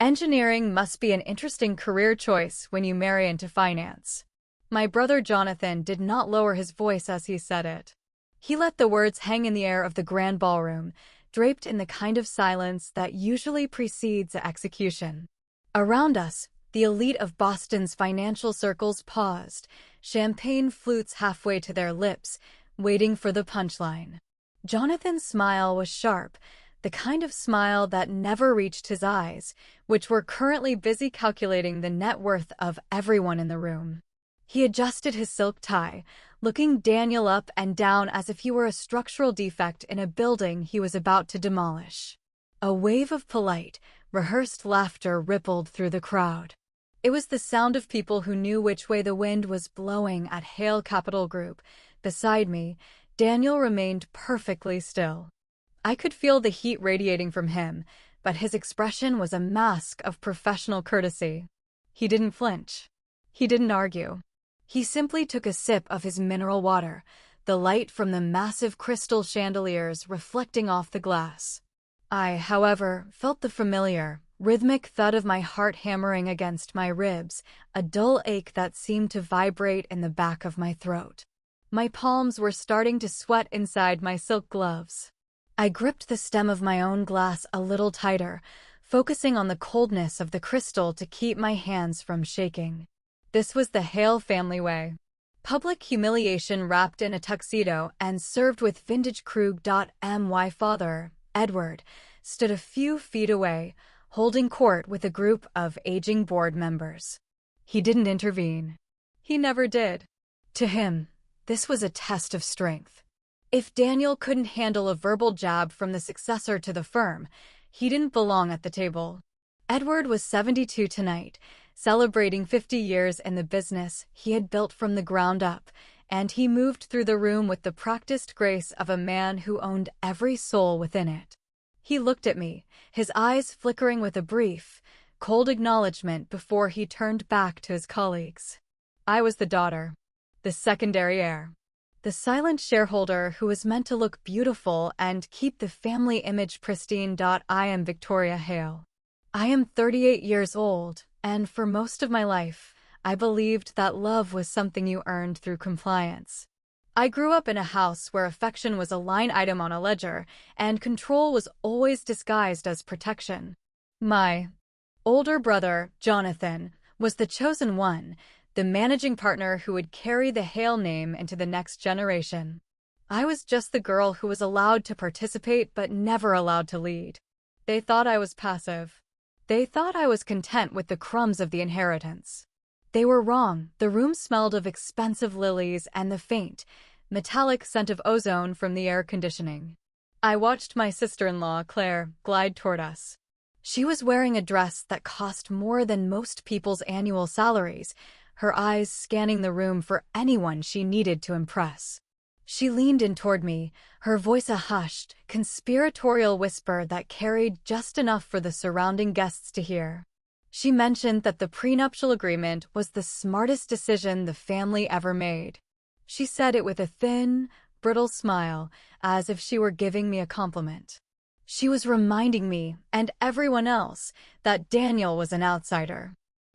Engineering must be an interesting career choice when you marry into finance. My brother Jonathan did not lower his voice as he said it. He let the words hang in the air of the grand ballroom, draped in the kind of silence that usually precedes execution. Around us, the elite of Boston's financial circles paused, champagne flutes halfway to their lips, waiting for the punchline. Jonathan's smile was sharp, the kind of smile that never reached his eyes, which were currently busy calculating the net worth of everyone in the room. He adjusted his silk tie, looking Daniel up and down as if he were a structural defect in a building he was about to demolish. A wave of polite, rehearsed laughter rippled through the crowd. It was the sound of people who knew which way the wind was blowing at Hale Capital Group. Beside me, Daniel remained perfectly still. I could feel the heat radiating from him, but his expression was a mask of professional courtesy. He didn't flinch. He didn't argue. He simply took a sip of his mineral water, the light from the massive crystal chandeliers reflecting off the glass. I, however, felt the familiar, rhythmic thud of my heart hammering against my ribs, a dull ache that seemed to vibrate in the back of my throat. My palms were starting to sweat inside my silk gloves. I gripped the stem of my own glass a little tighter, focusing on the coldness of the crystal to keep my hands from shaking. This was the Hale family way. Public humiliation wrapped in a tuxedo and served with vintage Krug. My father, Edward, stood a few feet away, holding court with a group of aging board members. He didn't intervene. He never did. To him, this was a test of strength. If Daniel couldn't handle a verbal jab from the successor to the firm, he didn't belong at the table. Edward was 72 tonight, celebrating 50 years in the business he had built from the ground up, and he moved through the room with the practiced grace of a man who owned every soul within it. He looked at me, his eyes flickering with a brief, cold acknowledgement before he turned back to his colleagues. I was the daughter, the secondary heir. The silent shareholder who was meant to look beautiful and keep the family image pristine. I am Victoria Hale. I am 38 years old, and for most of my life, I believed that love was something you earned through compliance. I grew up in a house where affection was a line item on a ledger, and control was always disguised as protection. My older brother, Jonathan, was the chosen one, the managing partner who would carry the Hale name into the next generation. I was just the girl who was allowed to participate but never allowed to lead. They thought I was passive. They thought I was content with the crumbs of the inheritance. They were wrong. The room smelled of expensive lilies and the faint, metallic scent of ozone from the air conditioning. I watched my sister-in-law, Claire, glide toward us. She was wearing a dress that cost more than most people's annual salaries, her eyes scanning the room for anyone she needed to impress. She leaned in toward me, her voice a hushed, conspiratorial whisper that carried just enough for the surrounding guests to hear. She mentioned that the prenuptial agreement was the smartest decision the family ever made. She said it with a thin, brittle smile, as if she were giving me a compliment. She was reminding me, and everyone else, that Daniel was an outsider.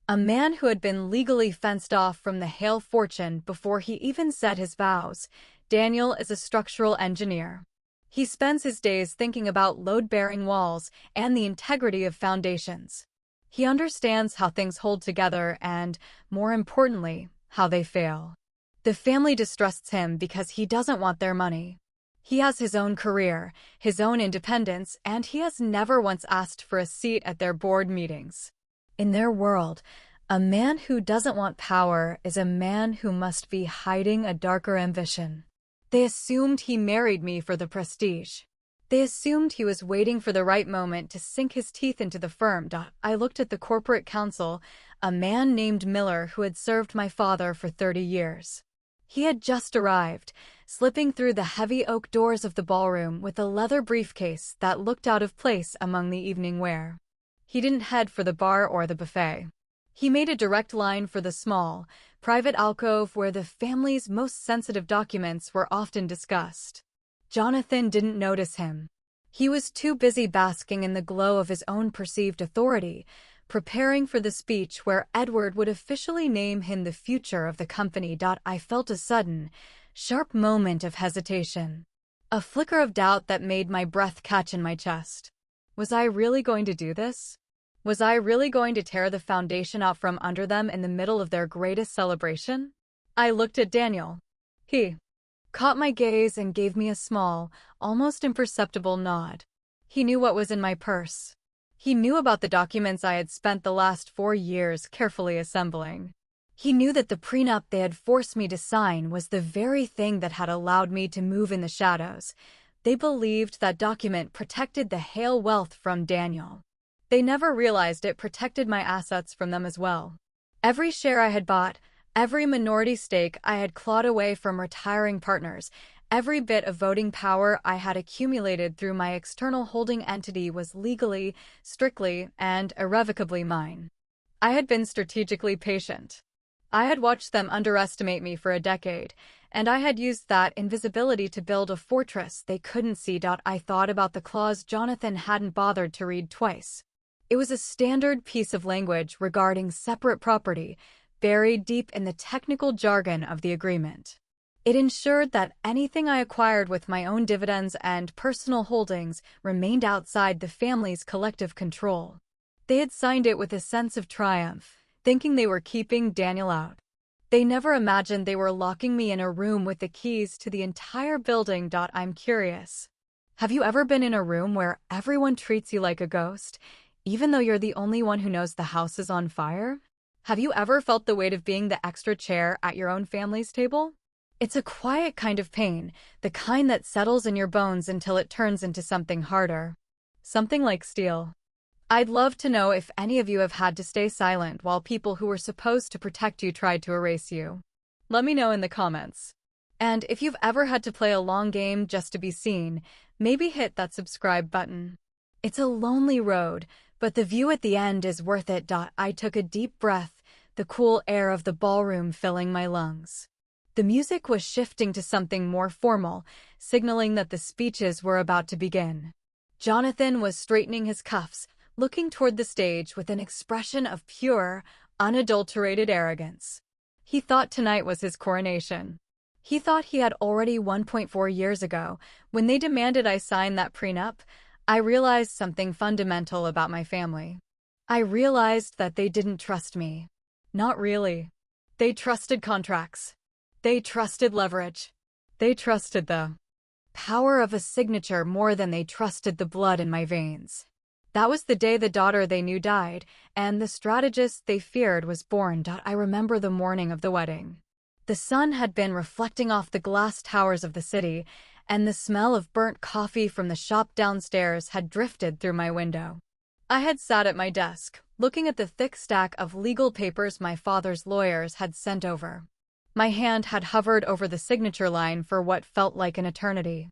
A man who had been legally fenced off from the Hale fortune before he even said his vows. Daniel is a structural engineer. He spends his days thinking about load-bearing walls and the integrity of foundations. He understands how things hold together and, more importantly, how they fail. The family distrusts him because he doesn't want their money. He has his own career, his own independence, and he has never once asked for a seat at their board meetings. In their world, a man who doesn't want power is a man who must be hiding a darker ambition. They assumed he married me for the prestige. They assumed he was waiting for the right moment to sink his teeth into the firm. I looked at the corporate counsel, a man named Miller who had served my father for 30 years. He had just arrived, slipping through the heavy oak doors of the ballroom with a leather briefcase that looked out of place among the evening wear. He didn't head for the bar or the buffet. He made a direct line for the small, private alcove where the family's most sensitive documents were often discussed. Jonathan didn't notice him. He was too busy basking in the glow of his own perceived authority, preparing for the speech where Edward would officially name him the future of the company. I felt a sudden, sharp moment of hesitation. A flicker of doubt that made my breath catch in my chest. Was I really going to do this? Was I really going to tear the foundation out from under them in the middle of their greatest celebration? I looked at Daniel. He caught my gaze and gave me a small, almost imperceptible nod. He knew what was in my purse. He knew about the documents I had spent the last 4 years carefully assembling. He knew that the prenup they had forced me to sign was the very thing that had allowed me to move in the shadows. They believed that document protected the Hale wealth from Daniel. They never realized it protected my assets from them as well. Every share I had bought, every minority stake I had clawed away from retiring partners, every bit of voting power I had accumulated through my external holding entity was legally, strictly, and irrevocably mine. I had been strategically patient. I had watched them underestimate me for a decade, and I had used that invisibility to build a fortress they couldn't see. I thought about the clause Jonathan hadn't bothered to read twice. It was a standard piece of language regarding separate property, buried deep in the technical jargon of the agreement. It ensured that anything I acquired with my own dividends and personal holdings remained outside the family's collective control. They had signed it with a sense of triumph, thinking they were keeping Daniel out. They never imagined they were locking me in a room with the keys to the entire building. I'm curious. Have you ever been in a room where everyone treats you like a ghost, even though you're the only one who knows the house is on fire? Have you ever felt the weight of being the extra chair at your own family's table? It's a quiet kind of pain, the kind that settles in your bones until it turns into something harder. Something like steel. I'd love to know if any of you have had to stay silent while people who were supposed to protect you tried to erase you. Let me know in the comments. And if you've ever had to play a long game just to be seen, maybe hit that subscribe button. It's a lonely road, but the view at the end is worth it. I took a deep breath, the cool air of the ballroom filling my lungs. The music was shifting to something more formal, signaling that the speeches were about to begin. Jonathan was straightening his cuffs, looking toward the stage with an expression of pure, unadulterated arrogance. He thought tonight was his coronation. He thought he had already 1.4 years ago. When they demanded I sign that prenup, I realized something fundamental about my family. I realized that they didn't trust me. Not really. They trusted contracts. They trusted leverage. They trusted the power of a signature more than they trusted the blood in my veins. That was the day the daughter they knew died, and the strategist they feared was born. I remember the morning of the wedding. The sun had been reflecting off the glass towers of the city, and the smell of burnt coffee from the shop downstairs had drifted through my window. I had sat at my desk, looking at the thick stack of legal papers my father's lawyers had sent over. My hand had hovered over the signature line for what felt like an eternity.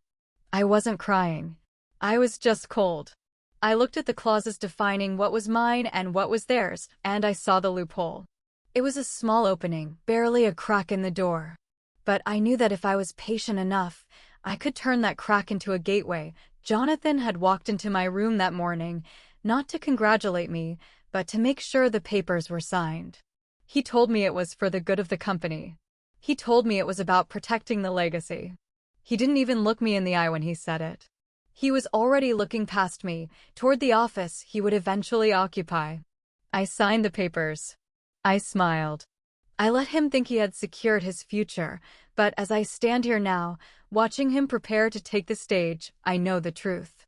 I wasn't crying. I was just cold. I looked at the clauses defining what was mine and what was theirs, and I saw the loophole. It was a small opening, barely a crack in the door. But I knew that if I was patient enough, I could turn that crack into a gateway. Jonathan had walked into my room that morning, not to congratulate me, but to make sure the papers were signed. He told me it was for the good of the company. He told me it was about protecting the legacy. He didn't even look me in the eye when he said it. He was already looking past me, toward the office he would eventually occupy. I signed the papers. I smiled. I let him think he had secured his future, but as I stand here now, watching him prepare to take the stage, I know the truth.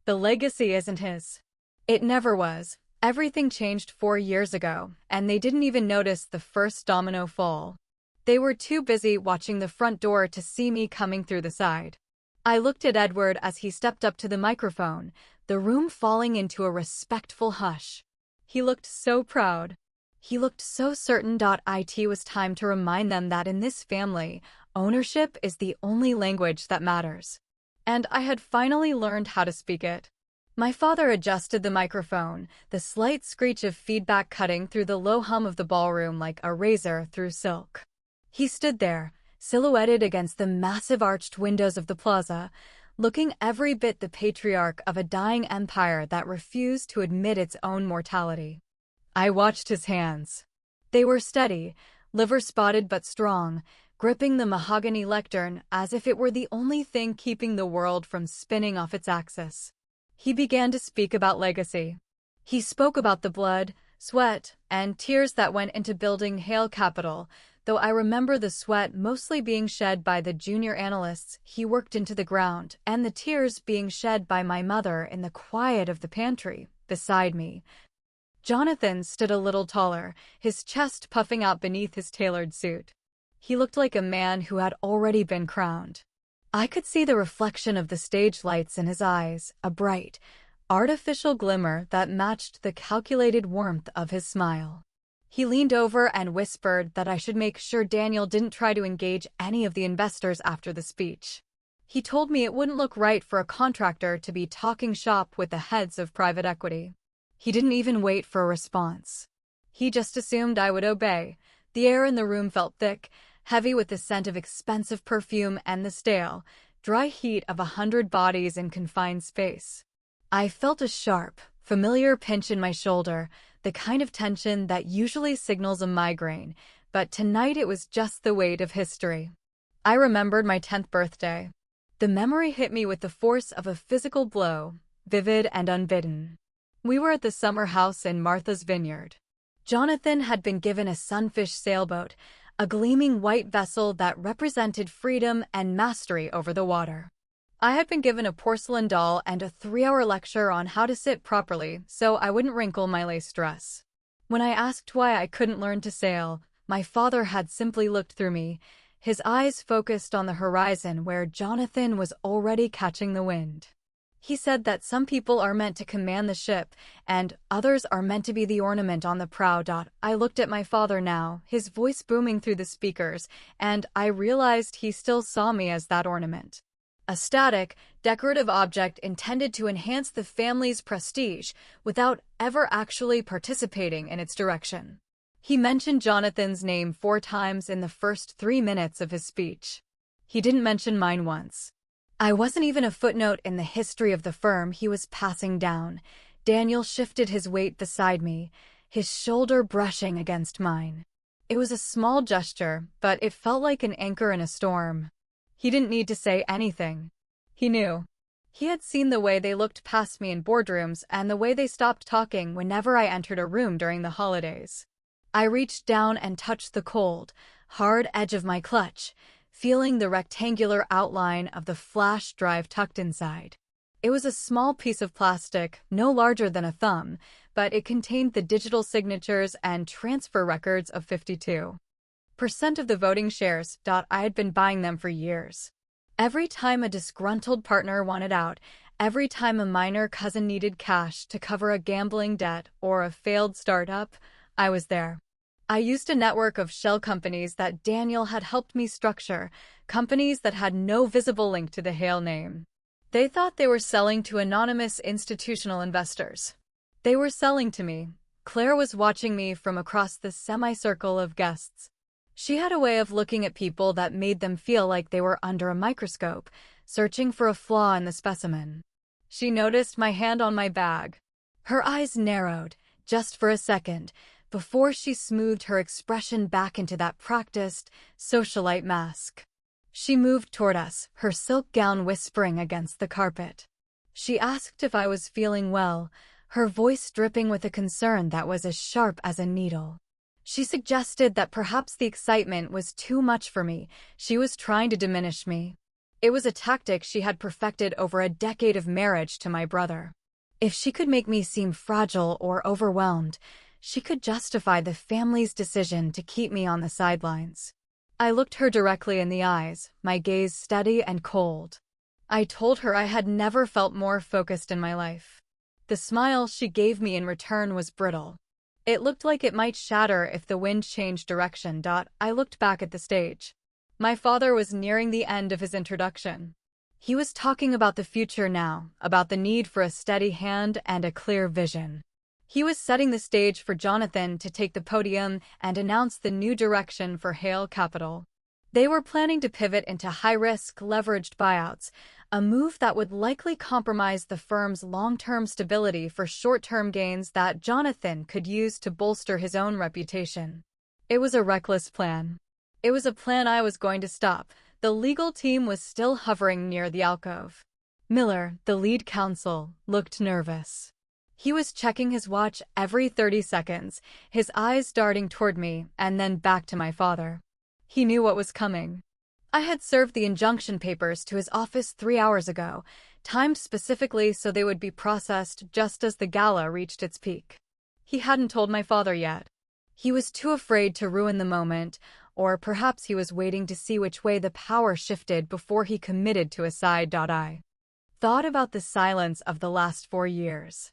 The legacy isn't his. It never was. Everything changed 4 years ago, and they didn't even notice the first domino fall. They were too busy watching the front door to see me coming through the side. I looked at Edward as he stepped up to the microphone, the room falling into a respectful hush. He looked so proud. He looked so certain. It was time to remind them that in this family, ownership is the only language that matters. And I had finally learned how to speak it. My father adjusted the microphone, the slight screech of feedback cutting through the low hum of the ballroom like a razor through silk. He stood there, silhouetted against the massive arched windows of the plaza, looking every bit the patriarch of a dying empire that refused to admit its own mortality. I watched his hands. They were steady, liver-spotted but strong, gripping the mahogany lectern as if it were the only thing keeping the world from spinning off its axis. He began to speak about legacy. He spoke about the blood, sweat, and tears that went into building Hale Capital, though I remember the sweat mostly being shed by the junior analysts he worked into the ground, and the tears being shed by my mother in the quiet of the pantry, beside me. Jonathan stood a little taller, his chest puffing out beneath his tailored suit. He looked like a man who had already been crowned. I could see the reflection of the stage lights in his eyes, a bright, artificial glimmer that matched the calculated warmth of his smile. He leaned over and whispered that I should make sure Daniel didn't try to engage any of the investors after the speech. He told me it wouldn't look right for a contractor to be talking shop with the heads of private equity. He didn't even wait for a response. He just assumed I would obey. The air in the room felt thick, heavy with the scent of expensive perfume and the stale, dry heat of 100 bodies in confined space. I felt a sharp, familiar pinch in my shoulder, the kind of tension that usually signals a migraine, but tonight it was just the weight of history. I remembered my 10th birthday. The memory hit me with the force of a physical blow, vivid and unbidden. We were at the summer house in Martha's Vineyard. Jonathan had been given a sunfish sailboat, a gleaming white vessel that represented freedom and mastery over the water. I had been given a porcelain doll and a 3-hour lecture on how to sit properly so I wouldn't wrinkle my lace dress. When I asked why I couldn't learn to sail, my father had simply looked through me, his eyes focused on the horizon where Jonathan was already catching the wind. He said that some people are meant to command the ship, and others are meant to be the ornament on the prow. I looked at my father now, his voice booming through the speakers, and I realized he still saw me as that ornament. A static, decorative object intended to enhance the family's prestige without ever actually participating in its direction. He mentioned Jonathan's name 4 times in the first 3 minutes of his speech. He didn't mention mine once. I wasn't even a footnote in the history of the firm he was passing down. Daniel shifted his weight beside me, his shoulder brushing against mine. It was a small gesture, but it felt like an anchor in a storm. He didn't need to say anything. He knew. He had seen the way they looked past me in boardrooms and the way they stopped talking whenever I entered a room during the holidays. I reached down and touched the cold, hard edge of my clutch, feeling the rectangular outline of the flash drive tucked inside. It was a small piece of plastic, no larger than a thumb, but it contained the digital signatures and transfer records of 52% of the voting shares. I had been buying them for years. Every time a disgruntled partner wanted out, every time a minor cousin needed cash to cover a gambling debt or a failed startup, I was there. I used a network of shell companies that Daniel had helped me structure, companies that had no visible link to the Hale name. They thought they were selling to anonymous institutional investors. They were selling to me. Claire was watching me from across the semicircle of guests. She had a way of looking at people that made them feel like they were under a microscope, searching for a flaw in the specimen. She noticed my hand on my bag. Her eyes narrowed, just for a second, before she smoothed her expression back into that practiced, socialite mask. She moved toward us, her silk gown whispering against the carpet. She asked if I was feeling well, her voice dripping with a concern that was as sharp as a needle. She suggested that perhaps the excitement was too much for me. She was trying to diminish me. It was a tactic she had perfected over a decade of marriage to my brother. If she could make me seem fragile or overwhelmed, she could justify the family's decision to keep me on the sidelines. I looked her directly in the eyes, my gaze steady and cold. I told her I had never felt more focused in my life. The smile she gave me in return was brittle. It looked like it might shatter if the wind changed direction. I looked back at the stage. My father was nearing the end of his introduction. He was talking about the future now, about the need for a steady hand and a clear vision. He was setting the stage for Jonathan to take the podium and announce the new direction for Hale Capital. They were planning to pivot into high-risk, leveraged buyouts, a move that would likely compromise the firm's long-term stability for short-term gains that Jonathan could use to bolster his own reputation. It was a reckless plan. It was a plan I was going to stop. The legal team was still hovering near the alcove. Miller, the lead counsel, looked nervous. He was checking his watch every 30 seconds, his eyes darting toward me and then back to my father. He knew what was coming. I had served the injunction papers to his office 3 hours ago, timed specifically so they would be processed just as the gala reached its peak. He hadn't told my father yet. He was too afraid to ruin the moment, or perhaps he was waiting to see which way the power shifted before he committed to a side. I thought about the silence of the last 4 years.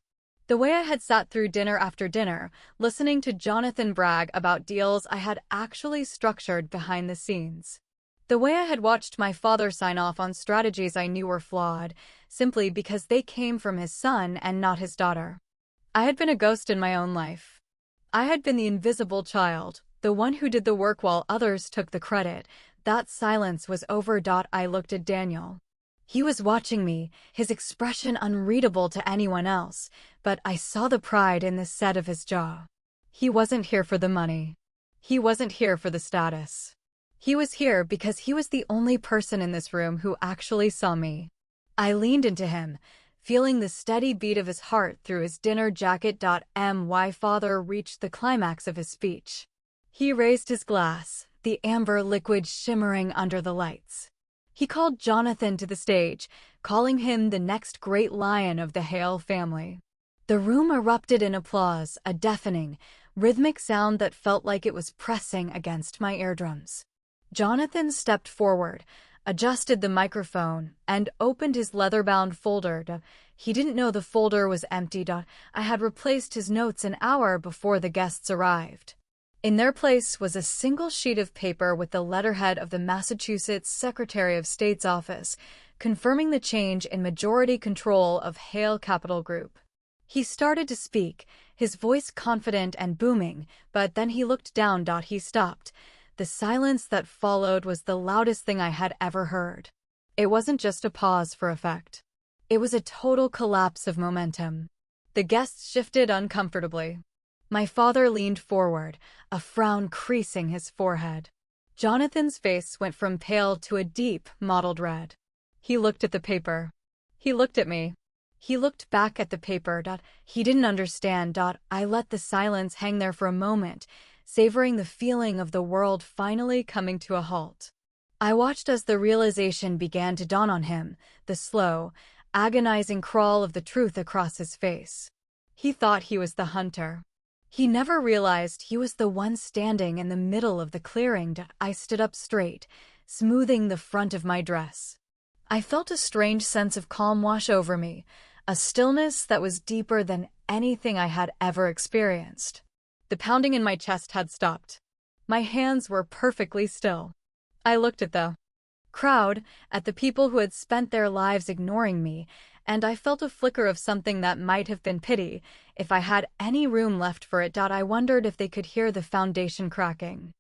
The way I had sat through dinner after dinner, listening to Jonathan brag about deals I had actually structured behind the scenes. The way I had watched my father sign off on strategies I knew were flawed, simply because they came from his son and not his daughter. I had been a ghost in my own life. I had been the invisible child, the one who did the work while others took the credit. That silence was over. I looked at Daniel. He was watching me, his expression unreadable to anyone else, but I saw the pride in the set of his jaw. He wasn't here for the money. He wasn't here for the status. He was here because he was the only person in this room who actually saw me. I leaned into him, feeling the steady beat of his heart through his dinner jacket. My father reached the climax of his speech. He raised his glass, the amber liquid shimmering under the lights. He called Jonathan to the stage, calling him the next great lion of the Hale family. The room erupted in applause, a deafening, rhythmic sound that felt like it was pressing against my eardrums. Jonathan stepped forward, adjusted the microphone, and opened his leather-bound folder. He didn't know the folder was empty. I had replaced his notes an hour before the guests arrived. In their place was a single sheet of paper with the letterhead of the Massachusetts Secretary of State's office, confirming the change in majority control of Hale Capital Group. He started to speak, his voice confident and booming, but then he looked down. He stopped. The silence that followed was the loudest thing I had ever heard. It wasn't just a pause for effect. It was a total collapse of momentum. The guests shifted uncomfortably. My father leaned forward, a frown creasing his forehead. Jonathan's face went from pale to a deep, mottled red. He looked at the paper. He looked at me. He looked back at the paper. He didn't understand. I let the silence hang there for a moment, savoring the feeling of the world finally coming to a halt. I watched as the realization began to dawn on him, the slow, agonizing crawl of the truth across his face. He thought he was the hunter. He never realized he was the one standing in the middle of the clearing. I stood up straight, smoothing the front of my dress. I felt a strange sense of calm wash over me, a stillness that was deeper than anything I had ever experienced. The pounding in my chest had stopped. My hands were perfectly still. I looked at the crowd, at the people who had spent their lives ignoring me, and I felt a flicker of something that might have been pity, if I had any room left for it. I wondered if they could hear the foundation cracking.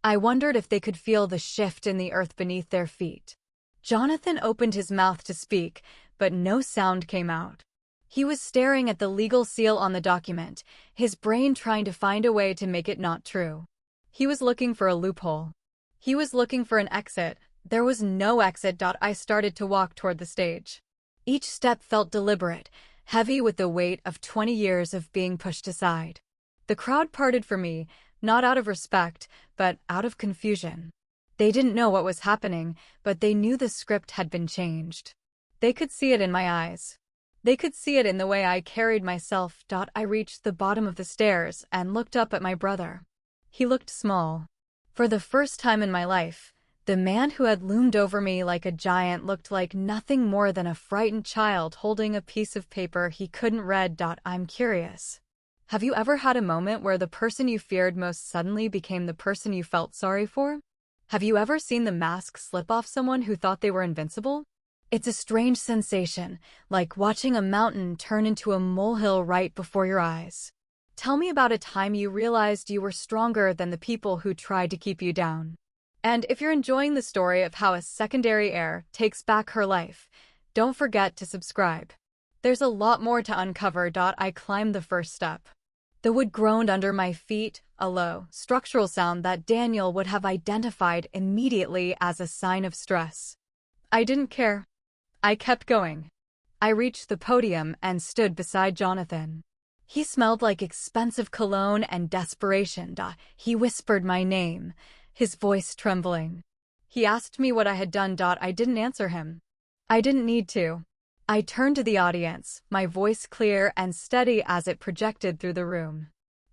I wondered if they could feel the shift in the earth beneath their feet. Jonathan opened his mouth to speak, but no sound came out. He was staring at the legal seal on the document, his brain trying to find a way to make it not true. He was looking for a loophole. He was looking for an exit. There was no exit. I started to walk toward the stage. Each step felt deliberate, heavy with the weight of 20 years of being pushed aside. The crowd parted for me, not out of respect, but out of confusion. They didn't know what was happening, but they knew the script had been changed. They could see it in my eyes. They could see it in the way I carried myself. I reached the bottom of the stairs and looked up at my brother. He looked small. For the first time in my life, the man who had loomed over me like a giant looked like nothing more than a frightened child holding a piece of paper he couldn't read. I'm curious. Have you ever had a moment where the person you feared most suddenly became the person you felt sorry for? Have you ever seen the mask slip off someone who thought they were invincible? It's a strange sensation, like watching a mountain turn into a molehill right before your eyes. Tell me about a time you realized you were stronger than the people who tried to keep you down. And if you're enjoying the story of how a secondary heir takes back her life, Don't forget to subscribe. There's a lot more to uncover. I climbed the first step. The wood groaned under my feet, a low, structural sound that Daniel would have identified immediately as a sign of stress. I didn't care. I kept going. I reached the podium and stood beside Jonathan. He smelled like expensive cologne and desperation. He whispered my name, his voice trembling. He asked me what I had done. I didn't answer him. I didn't need to. I turned to the audience, my voice clear and steady as it projected through the room.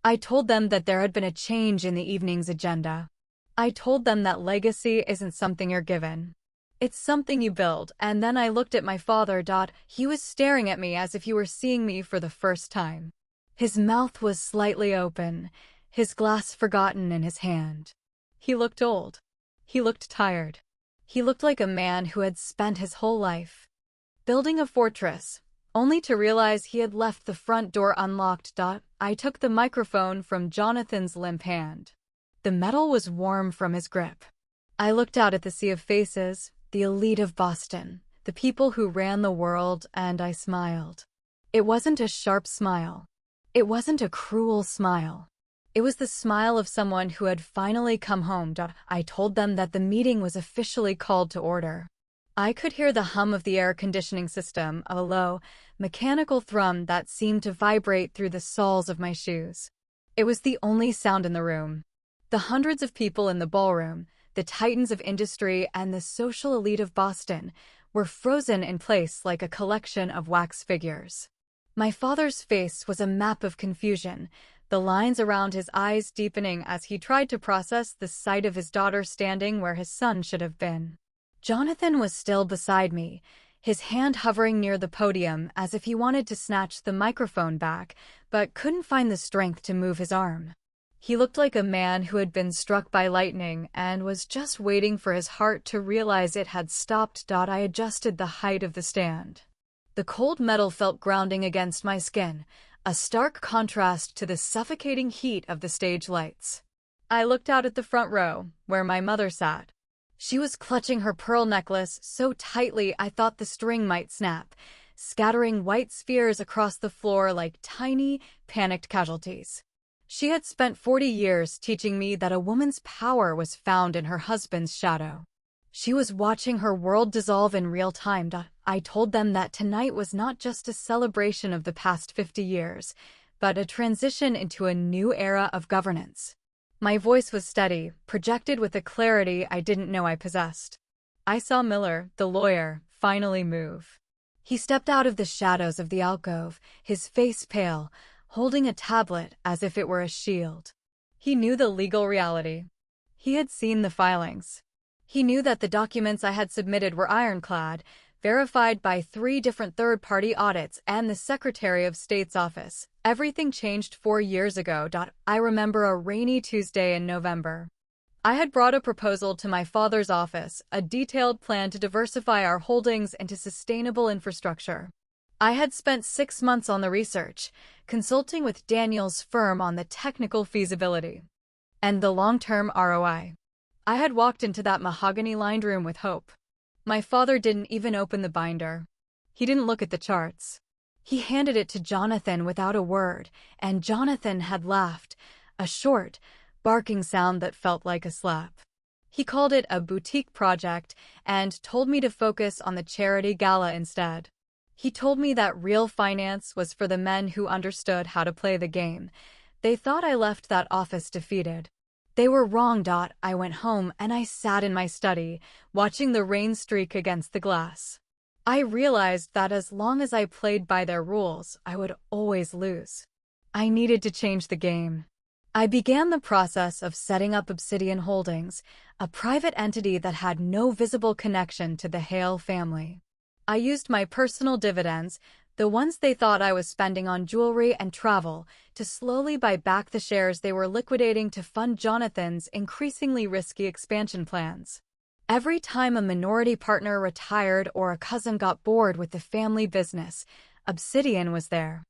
I told them that there had been a change in the evening's agenda. I told them that legacy isn't something you're given. It's something you build. And then I looked at my father. He was staring at me as if he were seeing me for the first time. His mouth was slightly open, his glass forgotten in his hand. He looked old. He looked tired. He looked like a man who had spent his whole life building a fortress, only to realize he had left the front door unlocked. I took the microphone from Jonathan's limp hand. The metal was warm from his grip. I looked out at the sea of faces, the elite of Boston, the people who ran the world, and I smiled. It wasn't a sharp smile. It wasn't a cruel smile. It was the smile of someone who had finally come home. I told them that the meeting was officially called to order. I could hear the hum of the air conditioning system, a low, mechanical thrum that seemed to vibrate through the soles of my shoes. It was the only sound in the room. The hundreds of people in the ballroom, the titans of industry and the social elite of Boston, were frozen in place like a collection of wax figures. My father's face was a map of confusion, the lines around his eyes deepening as he tried to process the sight of his daughter standing where his son should have been. Jonathan was still beside me, his hand hovering near the podium as if he wanted to snatch the microphone back, but couldn't find the strength to move his arm. He looked like a man who had been struck by lightning and was just waiting for his heart to realize it had stopped. I adjusted the height of the stand. The cold metal felt grounding against my skin, a stark contrast to the suffocating heat of the stage lights. I looked out at the front row, where my mother sat. She was clutching her pearl necklace so tightly I thought the string might snap, scattering white spheres across the floor like tiny, panicked casualties. She had spent 40 years teaching me that a woman's power was found in her husband's shadow. She was watching her world dissolve in real time. I told them that tonight was not just a celebration of the past 50 years, but a transition into a new era of governance. My voice was steady, projected with a clarity I didn't know I possessed. I saw Miller, the lawyer, finally move. He stepped out of the shadows of the alcove, his face pale, holding a tablet as if it were a shield. He knew the legal reality. He had seen the filings. He knew that the documents I had submitted were ironclad, verified by 3 different third-party audits and the Secretary of State's office. Everything changed 4 years ago. I remember a rainy Tuesday in November. I had brought a proposal to my father's office, a detailed plan to diversify our holdings into sustainable infrastructure. I had spent 6 months on the research, consulting with Daniel's firm on the technical feasibility and the long-term ROI. I had walked into that mahogany-lined room with hope. My father didn't even open the binder. He didn't look at the charts. He handed it to Jonathan without a word, and Jonathan had laughed, a short, barking sound that felt like a slap. He called it a boutique project and told me to focus on the charity gala instead. He told me that real finance was for the men who understood how to play the game. They thought I left that office defeated. They were wrong. I went home and I sat in my study, watching the rain streak against the glass. I realized that as long as I played by their rules, I would always lose. I needed to change the game. I began the process of setting up Obsidian Holdings, a private entity that had no visible connection to the Hale family. I used my personal dividends, the ones they thought I was spending on jewelry and travel, to slowly buy back the shares they were liquidating to fund Jonathan's increasingly risky expansion plans. Every time a minority partner retired or a cousin got bored with the family business, Obsidian was there.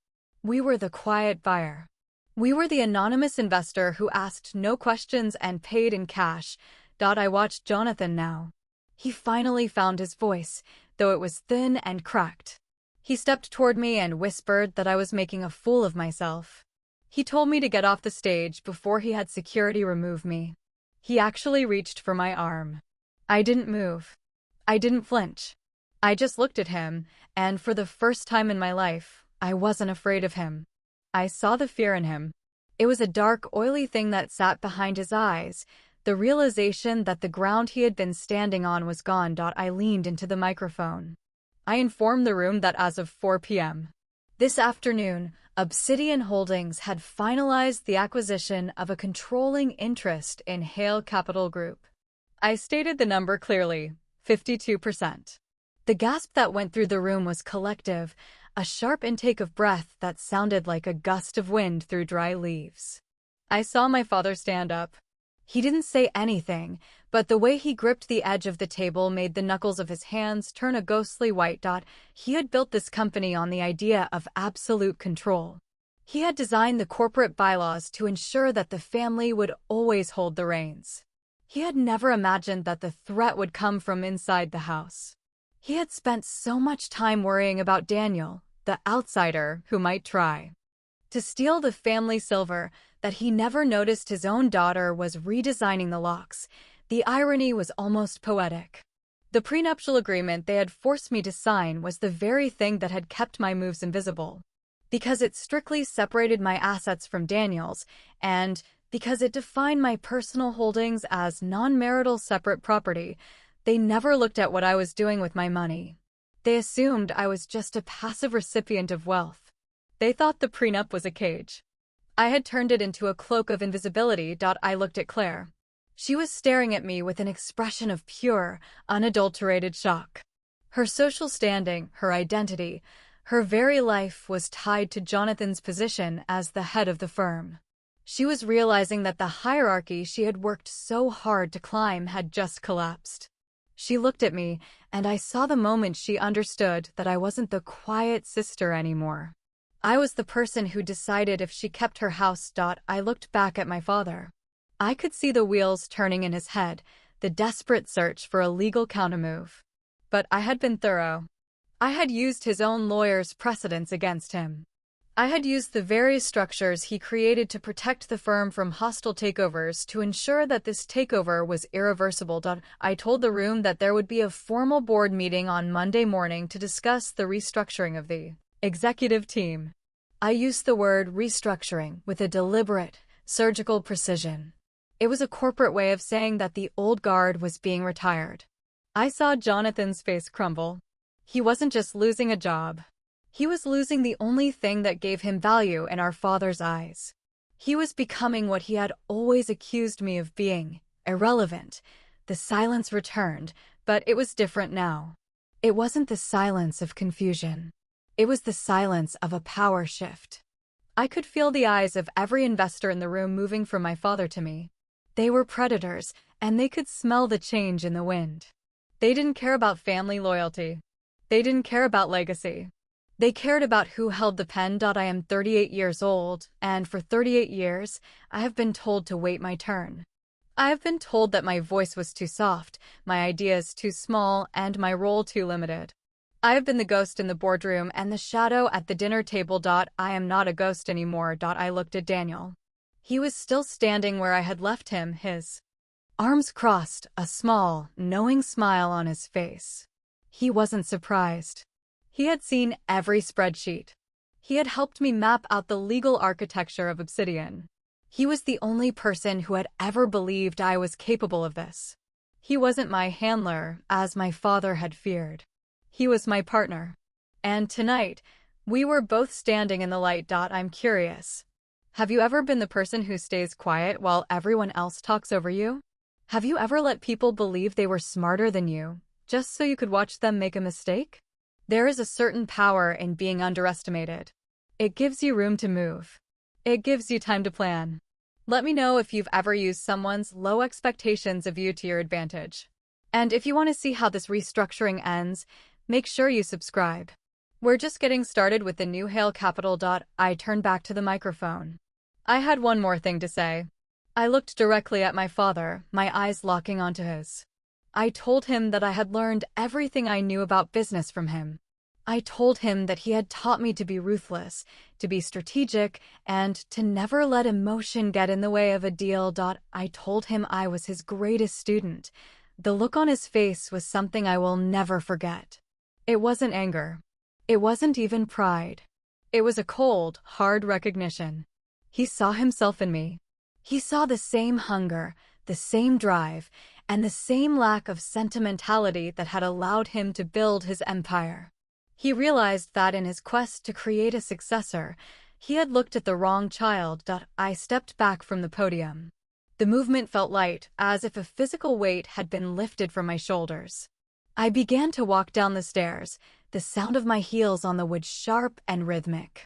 We were the quiet buyer. We were the anonymous investor who asked no questions and paid in cash. I watched Jonathan now. He finally found his voice, though it was thin and cracked. He stepped toward me and whispered that I was making a fool of myself. He told me to get off the stage before he had security remove me. He actually reached for my arm. I didn't move. I didn't flinch. I just looked at him, and for the first time in my life, I wasn't afraid of him. I saw the fear in him. It was a dark, oily thing that sat behind his eyes, the realization that the ground he had been standing on was gone. I leaned into the microphone. I informed the room that as of 4 p.m. this afternoon, Obsidian Holdings had finalized the acquisition of a controlling interest in Hale Capital Group. I stated the number clearly, 52%. The gasp that went through the room was collective, a sharp intake of breath that sounded like a gust of wind through dry leaves. I saw my father stand up. He didn't say anything, but the way he gripped the edge of the table made the knuckles of his hands turn a ghostly white. He had built this company on the idea of absolute control. He had designed the corporate bylaws to ensure that the family would always hold the reins. He had never imagined that the threat would come from inside the house. He had spent so much time worrying about Daniel, the outsider who might try to steal the family silver, that he never noticed his own daughter was redesigning the locks. The irony was almost poetic. The prenuptial agreement they had forced me to sign was the very thing that had kept my moves invisible. Because it strictly separated my assets from Daniel's, and because it defined my personal holdings as non-marital separate property, they never looked at what I was doing with my money. They assumed I was just a passive recipient of wealth. They thought the prenup was a cage. I had turned it into a cloak of invisibility. I looked at Claire. She was staring at me with an expression of pure, unadulterated shock. Her social standing, her identity, her very life was tied to Jonathan's position as the head of the firm. She was realizing that the hierarchy she had worked so hard to climb had just collapsed. She looked at me, and I saw the moment she understood that I wasn't the quiet sister anymore. I was the person who decided if she kept her house. I looked back at my father. I could see the wheels turning in his head, the desperate search for a legal countermove. But I had been thorough. I had used his own lawyer's precedents against him. I had used the various structures he created to protect the firm from hostile takeovers to ensure that this takeover was irreversible. I told the room that there would be a formal board meeting on Monday morning to discuss the restructuring of the executive team. I used the word restructuring with a deliberate, surgical precision. It was a corporate way of saying that the old guard was being retired. I saw Jonathan's face crumble. He wasn't just losing a job. He was losing the only thing that gave him value in our father's eyes. He was becoming what he had always accused me of being, irrelevant. The silence returned, but it was different now. It wasn't the silence of confusion. It was the silence of a power shift. I could feel the eyes of every investor in the room moving from my father to me. They were predators, and they could smell the change in the wind. They didn't care about family loyalty. They didn't care about legacy. They cared about who held the pen. I am 38 years old, and for 38 years, I have been told to wait my turn. I have been told that my voice was too soft, my ideas too small, and my role too limited. I have been the ghost in the boardroom and the shadow at the dinner table. I am not a ghost anymore. I looked at Daniel. He was still standing where I had left him, his arms crossed, a small, knowing smile on his face. He wasn't surprised. He had seen every spreadsheet. He had helped me map out the legal architecture of Obsidian. He was the only person who had ever believed I was capable of this. He wasn't my handler, as my father had feared. He was my partner. And tonight, we were both standing in the light. I'm curious. Have you ever been the person who stays quiet while everyone else talks over you? Have you ever let people believe they were smarter than you, just so you could watch them make a mistake? There is a certain power in being underestimated. It gives you room to move. It gives you time to plan. Let me know if you've ever used someone's low expectations of you to your advantage. And if you want to see how this restructuring ends, make sure you subscribe. We're just getting started with the new Hale Capital. I turned back to the microphone. I had one more thing to say. I looked directly at my father, my eyes locking onto his. I told him that I had learned everything I knew about business from him. I told him that he had taught me to be ruthless, to be strategic, and to never let emotion get in the way of a deal. I told him I was his greatest student. The look on his face was something I will never forget. It wasn't anger. It wasn't even pride. It was a cold, hard recognition. He saw himself in me. He saw the same hunger, the same drive, and the same lack of sentimentality that had allowed him to build his empire. He realized that in his quest to create a successor, he had looked at the wrong child. I stepped back from the podium. The movement felt light, as if a physical weight had been lifted from my shoulders. I began to walk down the stairs, the sound of my heels on the wood sharp and rhythmic.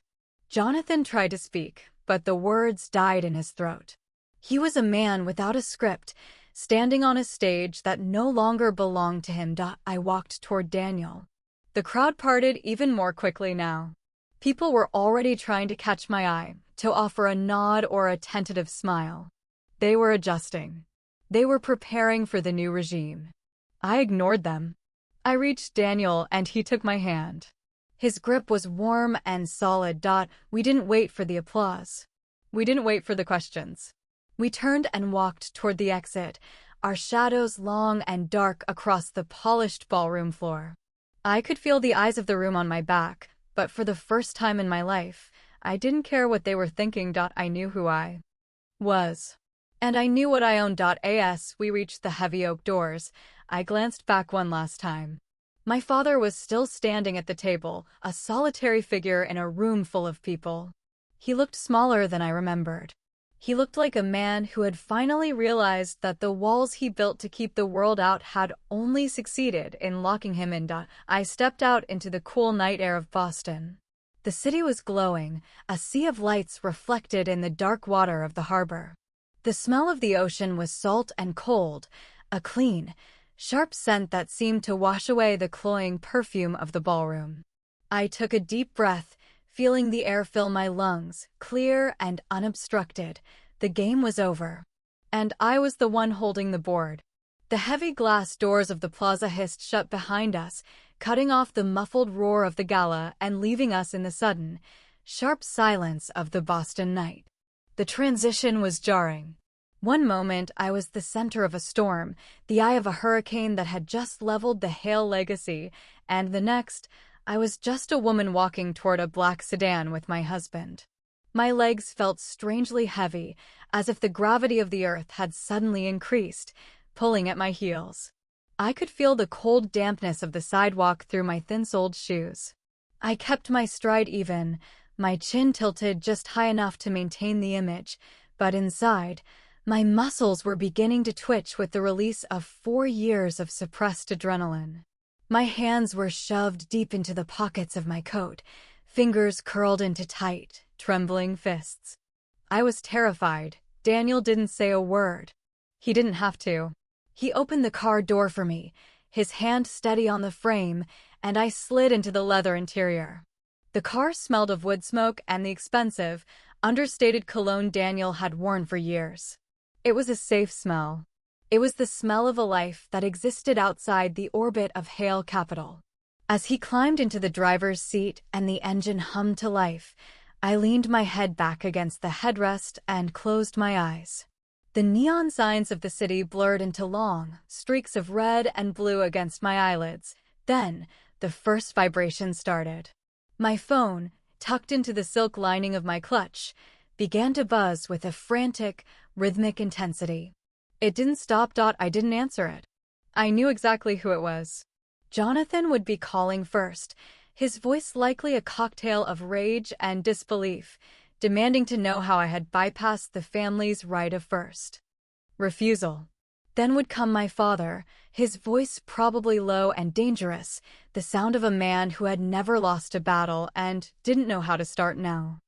Jonathan tried to speak, but the words died in his throat. He was a man without a script, standing on a stage that no longer belonged to him. I walked toward Daniel. The crowd parted even more quickly now. People were already trying to catch my eye, to offer a nod or a tentative smile. They were adjusting. They were preparing for the new regime. I ignored them. I reached Daniel and he took my hand. His grip was warm and solid. We didn't wait for the applause. We didn't wait for the questions. We turned and walked toward the exit, our shadows long and dark across the polished ballroom floor. I could feel the eyes of the room on my back, but for the first time in my life, I didn't care what they were thinking. I knew who I was. And I knew what I owned. As we reached the heavy oak doors, I glanced back one last time. My father was still standing at the table, a solitary figure in a room full of people. He looked smaller than I remembered. He looked like a man who had finally realized that the walls he built to keep the world out had only succeeded in locking him in. I stepped out into the cool night air of Boston. The city was glowing, a sea of lights reflected in the dark water of the harbor. The smell of the ocean was salt and cold, a clean, sharp scent that seemed to wash away the cloying perfume of the ballroom. I took a deep breath, feeling the air fill my lungs, clear and unobstructed. The game was over. And I was the one holding the board. The heavy glass doors of the plaza hissed shut behind us, cutting off the muffled roar of the gala and leaving us in the sudden, sharp silence of the Boston night. The transition was jarring. One moment I was the center of a storm, the eye of a hurricane that had just leveled the Hale legacy, and the next, I was just a woman walking toward a black sedan with my husband. My legs felt strangely heavy, as if the gravity of the earth had suddenly increased, pulling at my heels. I could feel the cold dampness of the sidewalk through my thin-soled shoes. I kept my stride even, my chin tilted just high enough to maintain the image, but inside, my muscles were beginning to twitch with the release of 4 years of suppressed adrenaline. My hands were shoved deep into the pockets of my coat, fingers curled into tight, trembling fists. I was terrified. Daniel didn't say a word. He didn't have to. He opened the car door for me, his hand steady on the frame, and I slid into the leather interior. The car smelled of wood smoke and the expensive, understated cologne Daniel had worn for years. It was a safe smell. It was the smell of a life that existed outside the orbit of Hale Capital. As he climbed into the driver's seat and the engine hummed to life, I leaned my head back against the headrest and closed my eyes. The neon signs of the city blurred into long streaks of red and blue against my eyelids. Then, the first vibration started. My phone, tucked into the silk lining of my clutch, began to buzz with a frantic, rhythmic intensity. It didn't stop. I didn't answer it. I knew exactly who it was. Jonathan would be calling first, his voice likely a cocktail of rage and disbelief, demanding to know how I had bypassed the family's right of first refusal. Then would come my father, his voice probably low and dangerous, the sound of a man who had never lost a battle and didn't know how to start now.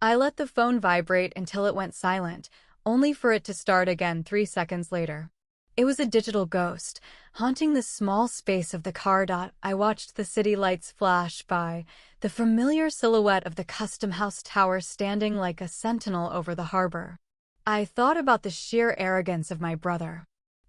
I let the phone vibrate until it went silent, only for it to start again 3 seconds later. It was a digital ghost, haunting the small space of the car. I watched the city lights flash by, the familiar silhouette of the Custom House Tower standing like a sentinel over the harbor. I thought about the sheer arrogance of my brother.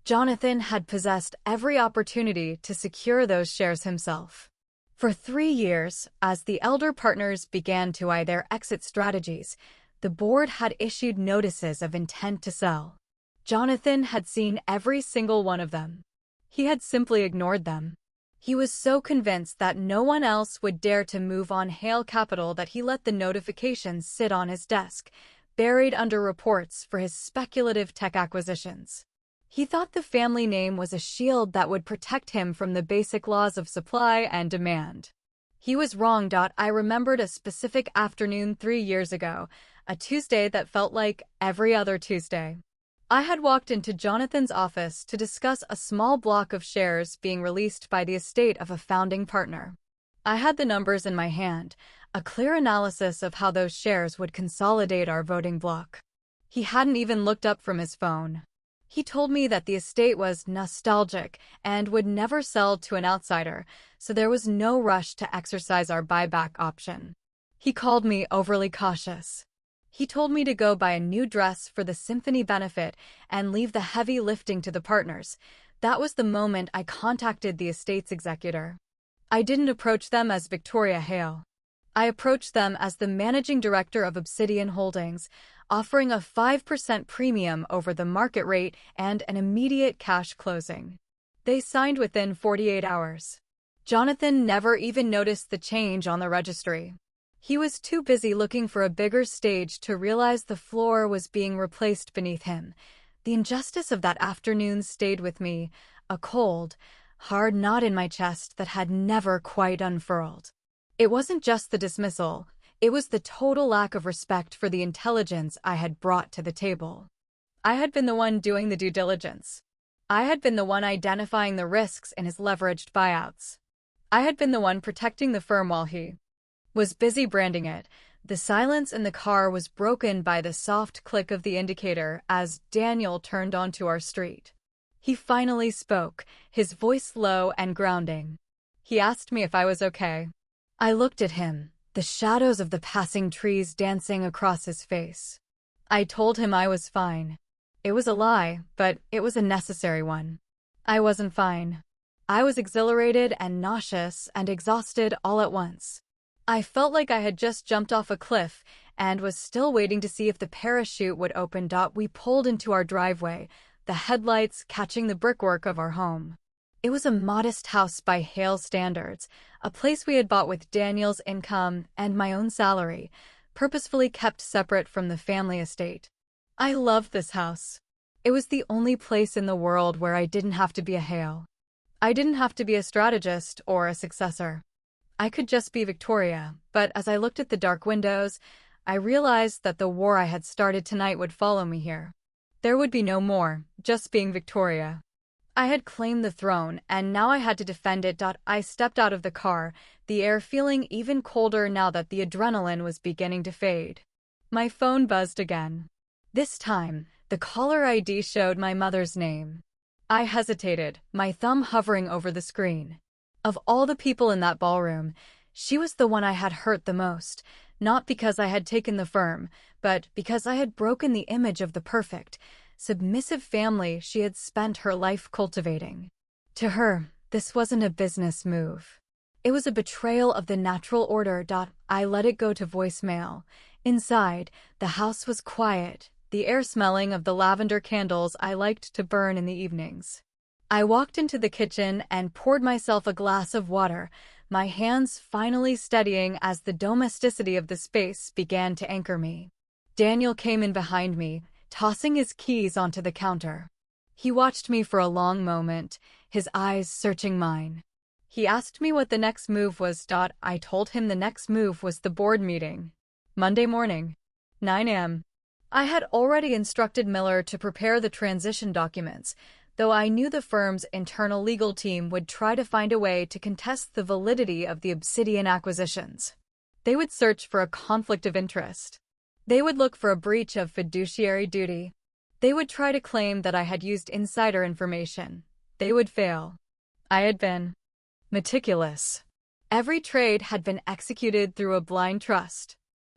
Jonathan had possessed every opportunity to secure those shares himself. For 3 years, as the elder partners began to eye their exit strategies, the board had issued notices of intent to sell. Jonathan had seen every single one of them. He had simply ignored them. He was so convinced that no one else would dare to move on Hale Capital that he let the notifications sit on his desk, buried under reports for his speculative tech acquisitions. He thought the family name was a shield that would protect him from the basic laws of supply and demand. He was wrong. I remembered a specific afternoon 3 years ago, a Tuesday that felt like every other Tuesday. I had walked into Jonathan's office to discuss a small block of shares being released by the estate of a founding partner. I had the numbers in my hand, a clear analysis of how those shares would consolidate our voting bloc. He hadn't even looked up from his phone. He told me that the estate was nostalgic and would never sell to an outsider, so there was no rush to exercise our buyback option. He called me overly cautious. He told me to go buy a new dress for the symphony benefit and leave the heavy lifting to the partners. That was the moment I contacted the estate's executor. I didn't approach them as Victoria Hale. I approached them as the managing director of Obsidian Holdings, offering a 5% premium over the market rate and an immediate cash closing. They signed within 48 hours. Jonathan never even noticed the change on the registry. He was too busy looking for a bigger stage to realize the floor was being replaced beneath him. The injustice of that afternoon stayed with me, a cold, hard knot in my chest that had never quite unfurled. It wasn't just the dismissal, it was the total lack of respect for the intelligence I had brought to the table. I had been the one doing the due diligence. I had been the one identifying the risks in his leveraged buyouts. I had been the one protecting the firm while he was busy branding it. The silence in the car was broken by the soft click of the indicator as Daniel turned onto our street. He finally spoke, his voice low and grounding. He asked me if I was okay. I looked at him, the shadows of the passing trees dancing across his face. I told him I was fine. It was a lie, but it was a necessary one. I wasn't fine. I was exhilarated and nauseous and exhausted all at once. I felt like I had just jumped off a cliff and was still waiting to see if the parachute would open. We pulled into our driveway, the headlights catching the brickwork of our home. It was a modest house by Hale standards, a place we had bought with Daniel's income and my own salary, purposefully kept separate from the family estate. I loved this house. It was the only place in the world where I didn't have to be a Hale. I didn't have to be a strategist or a successor. I could just be Victoria, but as I looked at the dark windows, I realized that the war I had started tonight would follow me here. There would be no more, just being Victoria. I had claimed the throne, and now I had to defend it. I stepped out of the car, the air feeling even colder now that the adrenaline was beginning to fade. My phone buzzed again. This time, the caller ID showed my mother's name. I hesitated, my thumb hovering over the screen. Of all the people in that ballroom, she was the one I had hurt the most, not because I had taken the firm, but because I had broken the image of the perfect, submissive family she had spent her life cultivating. To her, this wasn't a business move. It was a betrayal of the natural order. I let it go to voicemail. Inside, the house was quiet, the air smelling of the lavender candles I liked to burn in the evenings. I walked into the kitchen and poured myself a glass of water, my hands finally steadying as the domesticity of the space began to anchor me. Daniel came in behind me, tossing his keys onto the counter. He watched me for a long moment, his eyes searching mine. He asked me what the next move was. I told him the next move was the board meeting. Monday morning, 9 a.m. I had already instructed Miller to prepare the transition documents, though I knew the firm's internal legal team would try to find a way to contest the validity of the Obsidian acquisitions. They would search for a conflict of interest. They would look for a breach of fiduciary duty. They would try to claim that I had used insider information. They would fail. I had been meticulous. Every trade had been executed through a blind trust.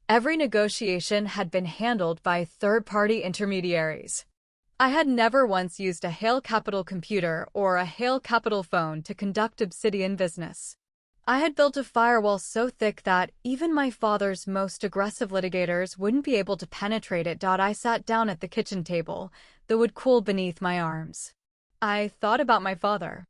Every negotiation had been handled by third-party intermediaries. I had never once used a Hale Capital computer or a Hale Capital phone to conduct Obsidian business. I had built a firewall so thick that even my father's most aggressive litigators wouldn't be able to penetrate it. I sat down at the kitchen table, the wood cool beneath my arms. I thought about my father.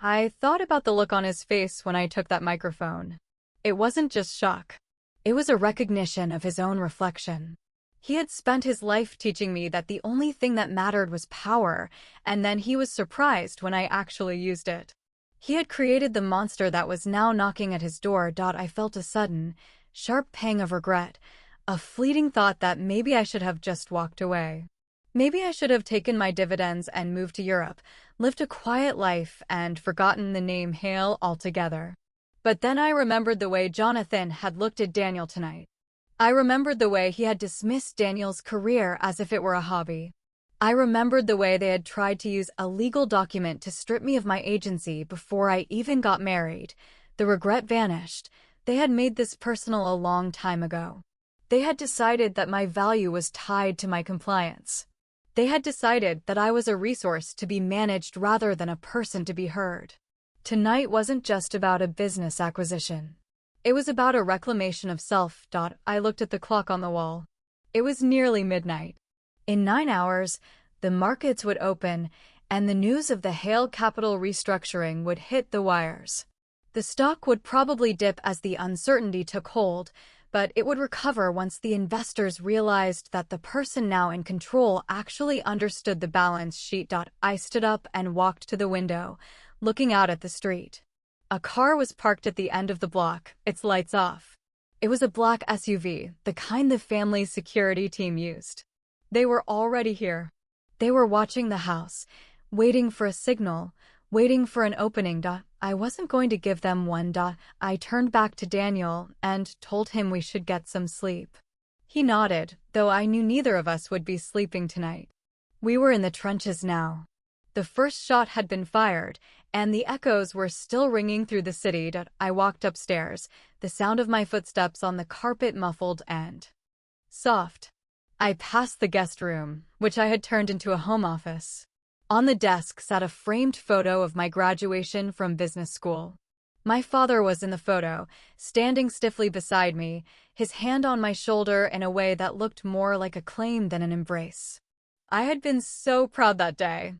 I thought about the look on his face when I took that microphone. It wasn't just shock. It was a recognition of his own reflection. He had spent his life teaching me that the only thing that mattered was power, and then he was surprised when I actually used it. He had created the monster that was now knocking at his door. I felt a sudden, sharp pang of regret, a fleeting thought that maybe I should have just walked away. Maybe I should have taken my dividends and moved to Europe, lived a quiet life, and forgotten the name Hale altogether. But then I remembered the way Jonathan had looked at Daniel tonight. I remembered the way he had dismissed Daniel's career as if it were a hobby. I remembered the way they had tried to use a legal document to strip me of my agency before I even got married. The regret vanished. They had made this personal a long time ago. They had decided that my value was tied to my compliance. They had decided that I was a resource to be managed rather than a person to be heard. Tonight wasn't just about a business acquisition. It was about a reclamation of self. I looked at the clock on the wall. It was nearly midnight. In 9 hours, the markets would open, and the news of the Hale Capital restructuring would hit the wires. The stock would probably dip as the uncertainty took hold, but it would recover once the investors realized that the person now in control actually understood the balance sheet. I stood up and walked to the window, looking out at the street. A car was parked at the end of the block, its lights off. It was a black SUV, the kind the family security team used. They were already here. They were watching the house, waiting for a signal, waiting for an opening. I wasn't going to give them one. I turned back to Daniel and told him we should get some sleep. He nodded, though I knew neither of us would be sleeping tonight. We were in the trenches now. The first shot had been fired, and the echoes were still ringing through the city. I walked upstairs, the sound of my footsteps on the carpet muffled and soft. I passed the guest room, which I had turned into a home office. On the desk sat a framed photo of my graduation from business school. My father was in the photo, standing stiffly beside me, his hand on my shoulder in a way that looked more like a claim than an embrace. I had been so proud that day.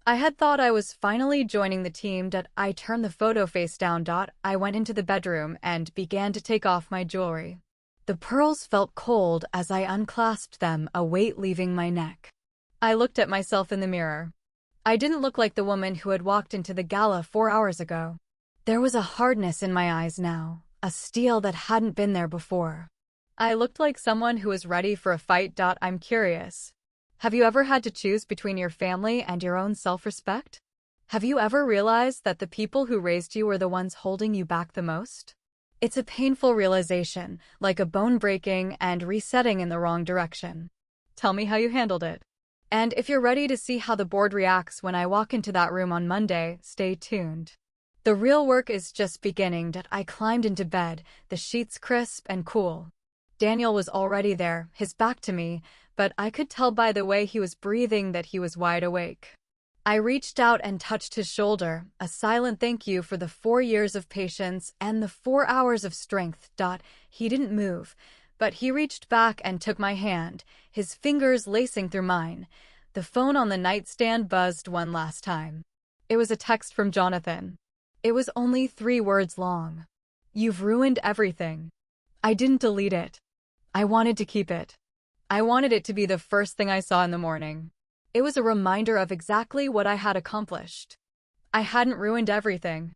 I had thought I was finally joining the team. I turned the photo face down. I went into the bedroom and began to take off my jewelry. The pearls felt cold as I unclasped them, a weight leaving my neck. I looked at myself in the mirror. I didn't look like the woman who had walked into the gala 4 hours ago. There was a hardness in my eyes now, a steel that hadn't been there before. I looked like someone who was ready for a fight. I'm curious. Have you ever had to choose between your family and your own self-respect? Have you ever realized that the people who raised you were the ones holding you back the most? It's a painful realization, like a bone breaking and resetting in the wrong direction. Tell me how you handled it. And if you're ready to see how the board reacts when I walk into that room on Monday, stay tuned. The real work is just beginning. I climbed into bed, the sheets crisp and cool. Daniel was already there, his back to me, but I could tell by the way he was breathing that he was wide awake. I reached out and touched his shoulder, a silent thank you for the 4 years of patience and the 4 hours of strength. He didn't move, but he reached back and took my hand, his fingers lacing through mine. The phone on the nightstand buzzed one last time. It was a text from Jonathan. It was only 3 words long. You've ruined everything. I didn't delete it. I wanted to keep it. I wanted it to be the first thing I saw in the morning. It was a reminder of exactly what I had accomplished. I hadn't ruined everything.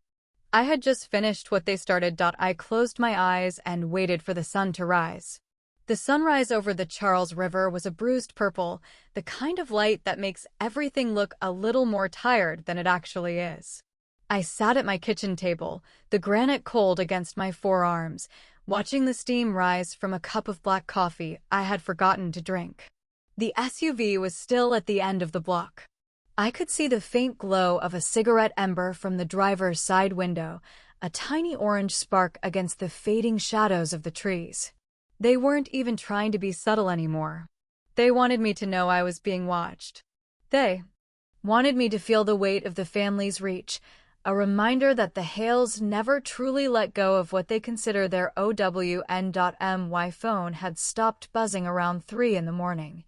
I had just finished what they started. I closed my eyes and waited for the sun to rise. The sunrise over the Charles River was a bruised purple, the kind of light that makes everything look a little more tired than it actually is. I sat at my kitchen table, the granite cold against my forearms, watching the steam rise from a cup of black coffee I had forgotten to drink. The SUV was still at the end of the block. I could see the faint glow of a cigarette ember from the driver's side window, a tiny orange spark against the fading shadows of the trees. They weren't even trying to be subtle anymore. They wanted me to know I was being watched. They wanted me to feel the weight of the family's reach, a reminder that the Hales never truly let go of what they consider their OWN.my phone had stopped buzzing around 3 in the morning,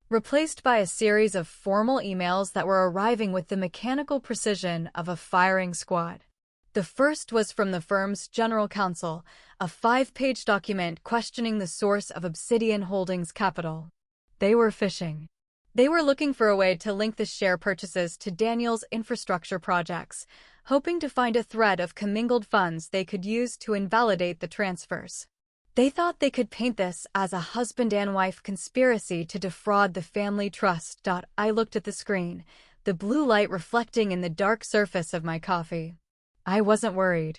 replaced by a series of formal emails that were arriving with the mechanical precision of a firing squad. The first was from the firm's general counsel, a 5-page document questioning the source of Obsidian Holdings' capital. They were fishing. They were looking for a way to link the share purchases to Daniel's infrastructure projects, hoping to find a thread of commingled funds they could use to invalidate the transfers. They thought they could paint this as a husband and wife conspiracy to defraud the family trust. I looked at the screen, the blue light reflecting in the dark surface of my coffee. I wasn't worried.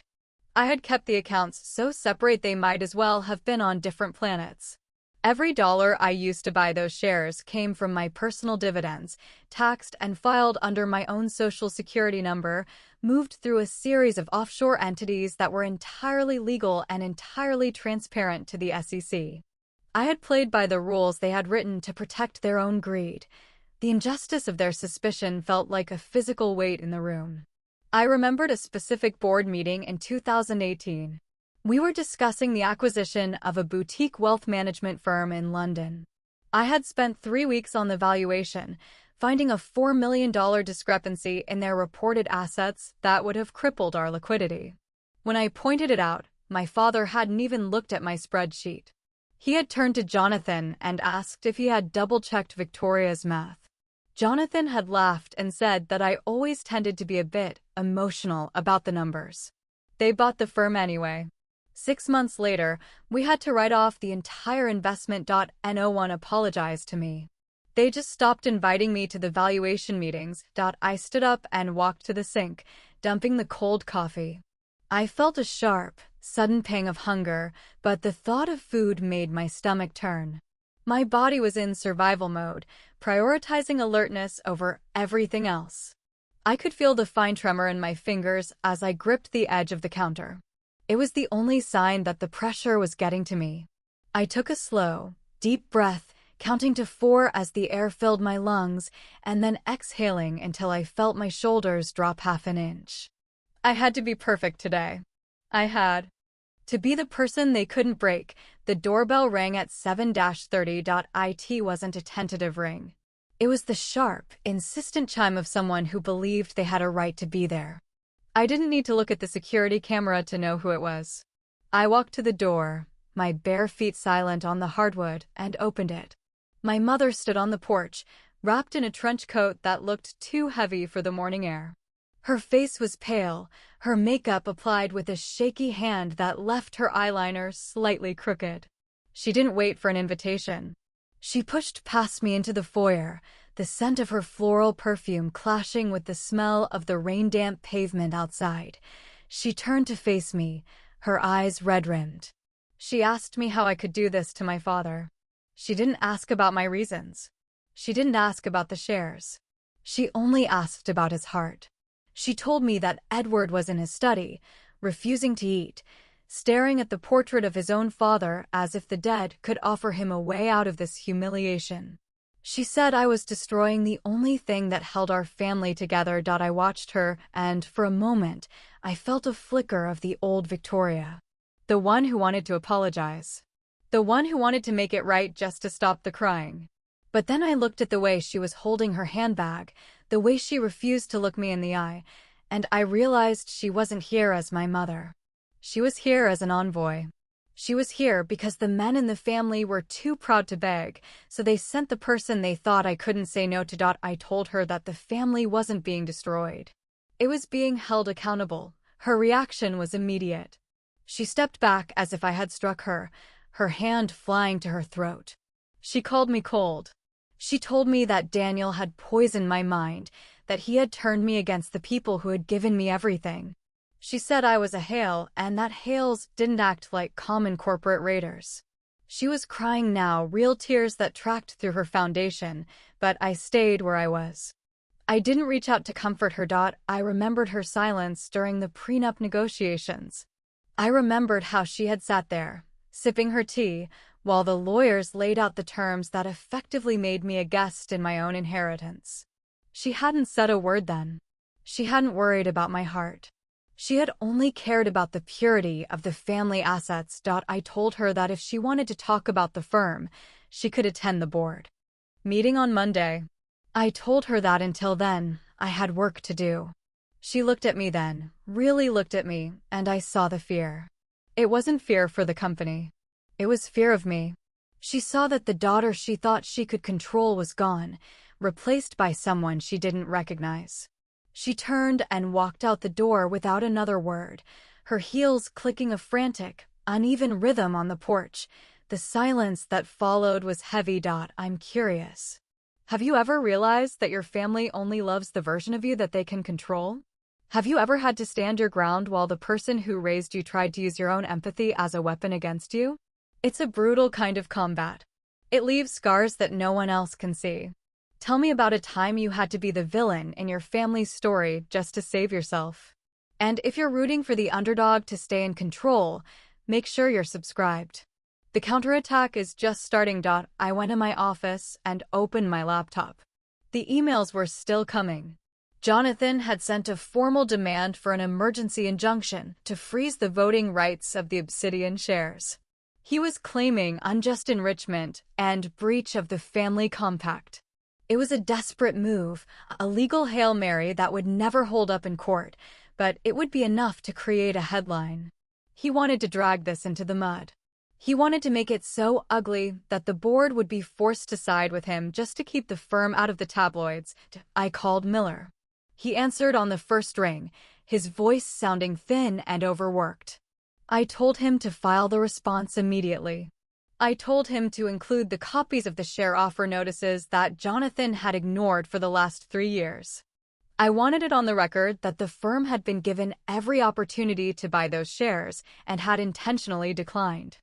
I had kept the accounts so separate they might as well have been on different planets. Every dollar I used to buy those shares came from my personal dividends, taxed and filed under my own social security number, moved through a series of offshore entities that were entirely legal and entirely transparent to the SEC. I had played by the rules they had written to protect their own greed. The injustice of their suspicion felt like a physical weight in the room. I remembered a specific board meeting in 2018. We were discussing the acquisition of a boutique wealth management firm in London. I had spent 3 weeks on the valuation, finding a $4 million discrepancy in their reported assets that would have crippled our liquidity. When I pointed it out, my father hadn't even looked at my spreadsheet. He had turned to Jonathan and asked if he had double-checked Victoria's math. Jonathan had laughed and said that I always tended to be a bit emotional about the numbers. They bought the firm anyway. 6 months later, we had to write off the entire investment. No one apologized to me. They just stopped inviting me to the valuation meetings. I stood up and walked to the sink, dumping the cold coffee. I felt a sharp, sudden pang of hunger, but the thought of food made my stomach turn. My body was in survival mode, prioritizing alertness over everything else. I could feel the fine tremor in my fingers as I gripped the edge of the counter. It was the only sign that the pressure was getting to me. I took a slow, deep breath, counting to 4 as the air filled my lungs, and then exhaling until I felt my shoulders drop half an inch. I had to be perfect today. I had to be the person they couldn't break. The doorbell rang at 7:30. It wasn't a tentative ring. It was the sharp, insistent chime of someone who believed they had a right to be there. I didn't need to look at the security camera to know who it was. I walked to the door, my bare feet silent on the hardwood, and opened it. My mother stood on the porch, wrapped in a trench coat that looked too heavy for the morning air. Her face was pale, her makeup applied with a shaky hand that left her eyeliner slightly crooked. She didn't wait for an invitation. She pushed past me into the foyer, the scent of her floral perfume clashing with the smell of the rain-damp pavement outside. She turned to face me, her eyes red-rimmed. She asked me how I could do this to my father. She didn't ask about my reasons. She didn't ask about the shares. She only asked about his heart. She told me that Edward was in his study, refusing to eat, staring at the portrait of his own father as if the dead could offer him a way out of this humiliation. She said I was destroying the only thing that held our family together. I watched her, and for a moment, I felt a flicker of the old Victoria. The one who wanted to apologize. The one who wanted to make it right just to stop the crying. But then I looked at the way she was holding her handbag, the way she refused to look me in the eye, and I realized she wasn't here as my mother. She was here as an envoy. She was here because the men in the family were too proud to beg, so they sent the person they thought I couldn't say no to. I told her that the family wasn't being destroyed. It was being held accountable. Her reaction was immediate. She stepped back as if I had struck her, her hand flying to her throat. She called me cold. She told me that Daniel had poisoned my mind, that he had turned me against the people who had given me everything. She said I was a Hale, and that Hales didn't act like common corporate raiders. She was crying now, real tears that tracked through her foundation, but I stayed where I was. I didn't reach out to comfort her. I remembered her silence during the prenup negotiations. I remembered how she had sat there, sipping her tea, while the lawyers laid out the terms that effectively made me a guest in my own inheritance. She hadn't said a word then. She hadn't worried about my heart. She had only cared about the purity of the family assets. I told her that if she wanted to talk about the firm, she could attend the board meeting on Monday. I told her that until then, I had work to do. She looked at me then, really looked at me, and I saw the fear. It wasn't fear for the company. It was fear of me. She saw that the daughter she thought she could control was gone, replaced by someone she didn't recognize. She turned and walked out the door without another word, her heels clicking a frantic, uneven rhythm on the porch. The silence that followed was heavy. I'm curious. Have you ever realized that your family only loves the version of you that they can control? Have you ever had to stand your ground while the person who raised you tried to use your own empathy as a weapon against you? It's a brutal kind of combat. It leaves scars that no one else can see. Tell me about a time you had to be the villain in your family's story just to save yourself. And if you're rooting for the underdog to stay in control, make sure you're subscribed. The counterattack is just starting. I went to my office and opened my laptop. The emails were still coming. Jonathan had sent a formal demand for an emergency injunction to freeze the voting rights of the Obsidian shares. He was claiming unjust enrichment and breach of the family compact. It was a desperate move, a legal Hail Mary that would never hold up in court, but it would be enough to create a headline. He wanted to drag this into the mud. He wanted to make it so ugly that the board would be forced to side with him just to keep the firm out of the tabloids. I called Miller. He answered on the first ring, his voice sounding thin and overworked. I told him to file the response immediately. I told him to include the copies of the share offer notices that Jonathan had ignored for the last 3 years. I wanted it on the record that the firm had been given every opportunity to buy those shares and had intentionally declined.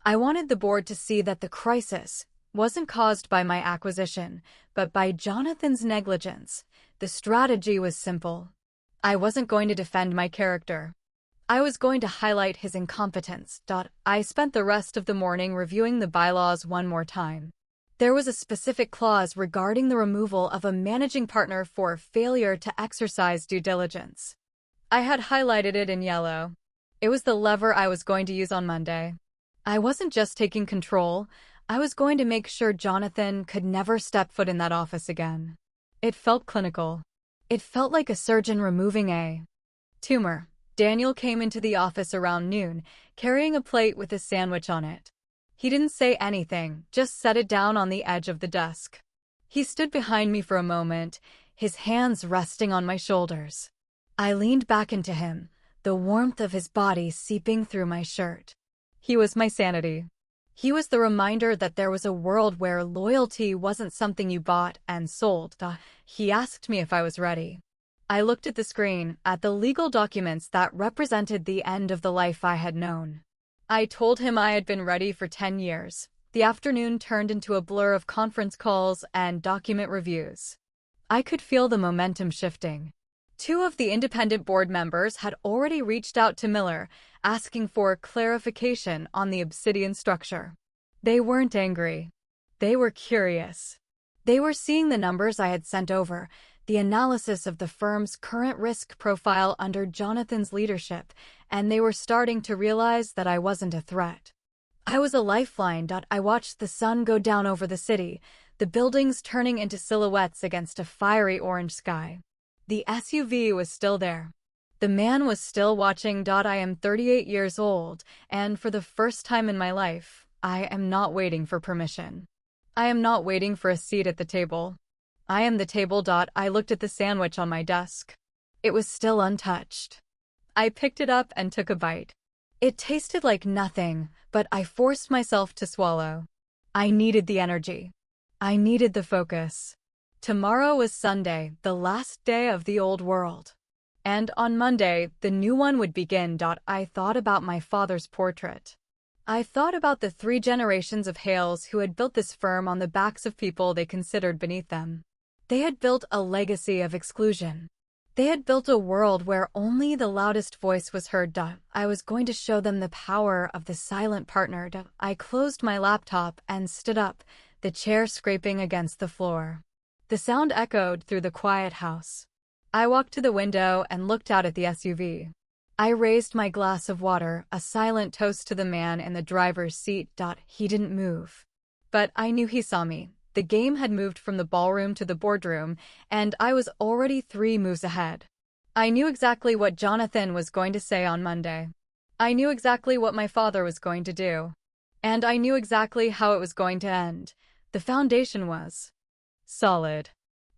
I wanted the board to see that the crisis wasn't caused by my acquisition, but by Jonathan's negligence. The strategy was simple. I wasn't going to defend my character. I was going to highlight his incompetence. I spent the rest of the morning reviewing the bylaws one more time. There was a specific clause regarding the removal of a managing partner for failure to exercise due diligence. I had highlighted it in yellow. It was the lever I was going to use on Monday. I wasn't just taking control, I was going to make sure Jonathan could never step foot in that office again. It felt clinical. It felt like a surgeon removing a tumor. Daniel came into the office around noon, carrying a plate with a sandwich on it. He didn't say anything, just set it down on the edge of the desk. He stood behind me for a moment, his hands resting on my shoulders. I leaned back into him, the warmth of his body seeping through my shirt. He was my sanity. He was the reminder that there was a world where loyalty wasn't something you bought and sold. He asked me if I was ready. I looked at the screen, at the legal documents that represented the end of the life I had known. I told him I had been ready for 10 years. The afternoon turned into a blur of conference calls and document reviews. I could feel the momentum shifting. 2 of the independent board members had already reached out to Miller, asking for clarification on the Obsidian structure. They weren't angry. They were curious. They were seeing the numbers I had sent over, the analysis of the firm's current risk profile under Jonathan's leadership, and they were starting to realize that I wasn't a threat. I was a lifeline. I watched the sun go down over the city, the buildings turning into silhouettes against a fiery orange sky. The SUV was still there. The man was still watching. I am 38 years old, and for the first time in my life, I am not waiting for permission. I am not waiting for a seat at the table. I am the table. I looked at the sandwich on my desk. It was still untouched. I picked it up and took a bite. It tasted like nothing, but I forced myself to swallow. I needed the energy. I needed the focus. Tomorrow was Sunday, the last day of the old world. And on Monday, the new one would begin. I thought about my father's portrait. I thought about the 3 generations of Hales who had built this firm on the backs of people they considered beneath them. They had built a legacy of exclusion. They had built a world where only the loudest voice was heard. I was going to show them the power of the silent partner. I closed my laptop and stood up, the chair scraping against the floor. The sound echoed through the quiet house. I walked to the window and looked out at the SUV. I raised my glass of water, a silent toast to the man in the driver's seat. He didn't move. But I knew he saw me. The game had moved from the ballroom to the boardroom, and I was already 3 moves ahead. I knew exactly what Jonathan was going to say on Monday. I knew exactly what my father was going to do. And I knew exactly how it was going to end. The foundation was solid.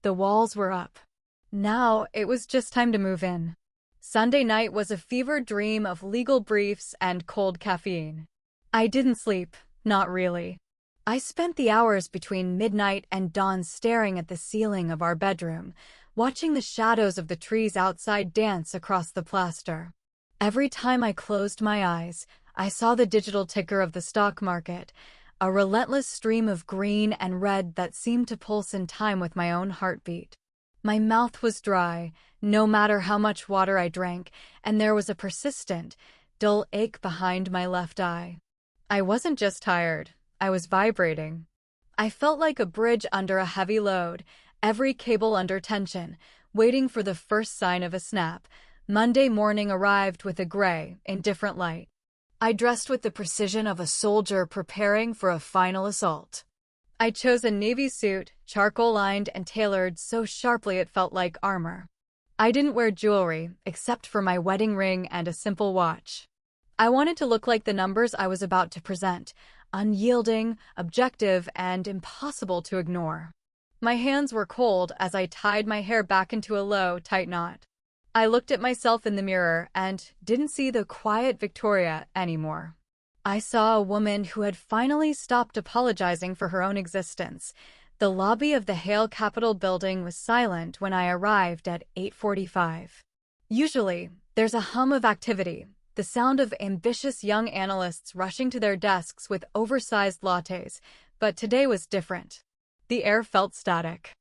The walls were up. Now it was just time to move in. Sunday night was a fevered dream of legal briefs and cold caffeine. I didn't sleep, not really. I spent the hours between midnight and dawn staring at the ceiling of our bedroom, watching the shadows of the trees outside dance across the plaster. Every time I closed my eyes, I saw the digital ticker of the stock market, a relentless stream of green and red that seemed to pulse in time with my own heartbeat. My mouth was dry, no matter how much water I drank, and there was a persistent, dull ache behind my left eye. I wasn't just tired, I was vibrating. I felt like a bridge under a heavy load, every cable under tension, waiting for the first sign of a snap. Monday morning arrived with a gray, indifferent light. I dressed with the precision of a soldier preparing for a final assault. I chose a navy suit, charcoal-lined and tailored so sharply it felt like armor. I didn't wear jewelry, except for my wedding ring and a simple watch. I wanted to look like the numbers I was about to present, unyielding, objective, and impossible to ignore. My hands were cold as I tied my hair back into a low, tight knot. I looked at myself in the mirror and didn't see the quiet Victoria anymore. I saw a woman who had finally stopped apologizing for her own existence. The lobby of the Hale Capitol building was silent when I arrived at 8:45. Usually, there's a hum of activity, the sound of ambitious young analysts rushing to their desks with oversized lattes, but today was different. The air felt static.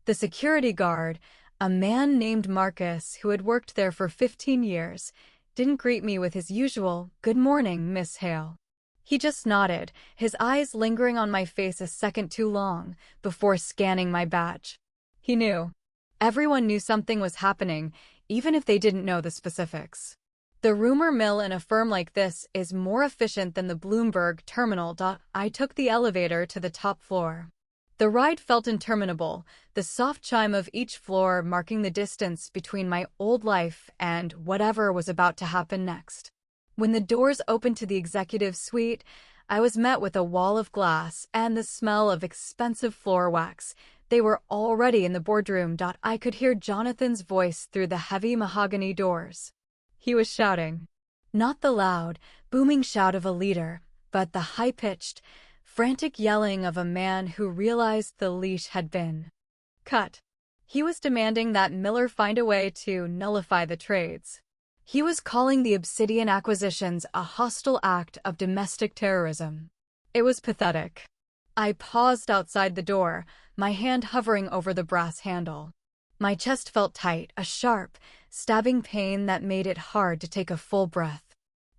The security guard, a man named Marcus who had worked there for 15 years, didn't greet me with his usual, "Good morning, Miss Hale." He just nodded, his eyes lingering on my face a second too long, before scanning my badge. He knew. Everyone knew something was happening, even if they didn't know the specifics. The rumor mill in a firm like this is more efficient than the Bloomberg terminal. I took the elevator to the top floor. The ride felt interminable, the soft chime of each floor marking the distance between my old life and whatever was about to happen next. When the doors opened to the executive suite, I was met with a wall of glass and the smell of expensive floor wax. They were already in the boardroom. I could hear Jonathan's voice through the heavy mahogany doors. He was shouting. Not the loud, booming shout of a leader, but the high-pitched, frantic yelling of a man who realized the leash had been cut. He was demanding that Miller find a way to nullify the trades. He was calling the Obsidian acquisitions a hostile act of domestic terrorism. It was pathetic. I paused outside the door, my hand hovering over the brass handle. My chest felt tight, a sharp, stabbing pain that made it hard to take a full breath.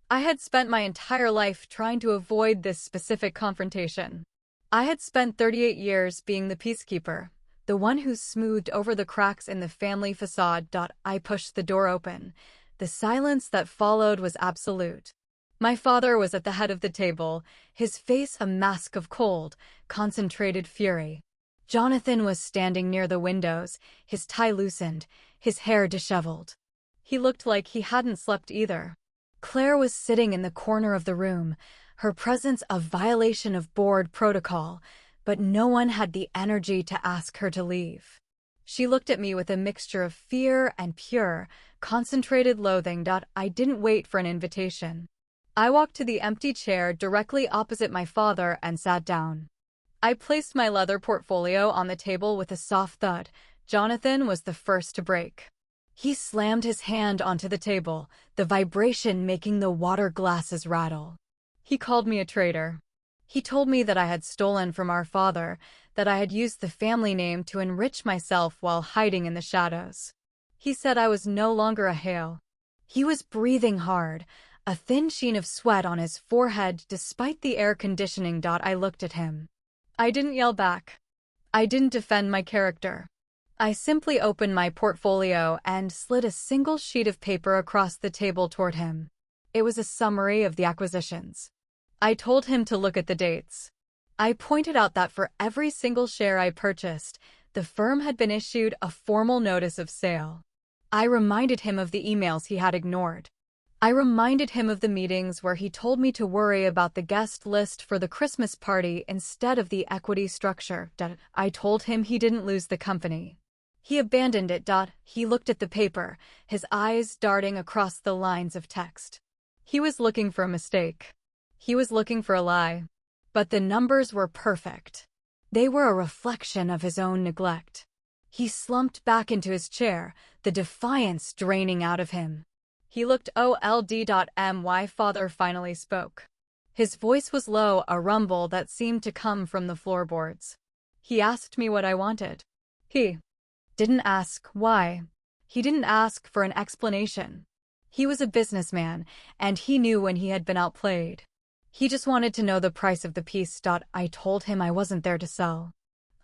I had spent my entire life trying to avoid this specific confrontation. I had spent 38 years being the peacekeeper, the one who smoothed over the cracks in the family facade. I pushed the door open. The silence that followed was absolute. My father was at the head of the table, his face a mask of cold, concentrated fury. Jonathan was standing near the windows, his tie loosened, his hair disheveled. He looked like he hadn't slept either. Claire was sitting in the corner of the room, her presence a violation of board protocol, but no one had the energy to ask her to leave. She looked at me with a mixture of fear and pure, concentrated loathing. I didn't wait for an invitation. I walked to the empty chair directly opposite my father and sat down. I placed my leather portfolio on the table with a soft thud. Jonathan was the first to break. He slammed his hand onto the table, the vibration making the water glasses rattle. He called me a traitor. He told me that I had stolen from our father, that I had used the family name to enrich myself while hiding in the shadows. He said I was no longer a Hale. He was breathing hard, a thin sheen of sweat on his forehead despite the air conditioning. I looked at him. I didn't yell back. I didn't defend my character. I simply opened my portfolio and slid a single sheet of paper across the table toward him. It was a summary of the acquisitions. I told him to look at the dates. I pointed out that for every single share I purchased, the firm had been issued a formal notice of sale. I reminded him of the emails he had ignored. I reminded him of the meetings where he told me to worry about the guest list for the Christmas party instead of the equity structure. I told him he didn't lose the company. He abandoned it. He looked at the paper, his eyes darting across the lines of text. He was looking for a mistake. He was looking for a lie. But the numbers were perfect. They were a reflection of his own neglect. He slumped back into his chair, the defiance draining out of him. He looked old. My father finally spoke. His voice was low, a rumble that seemed to come from the floorboards. He asked me what I wanted. He didn't ask why. He didn't ask for an explanation. He was a businessman, and he knew when he had been outplayed. He just wanted to know the price of the piece. I told him I wasn't there to sell.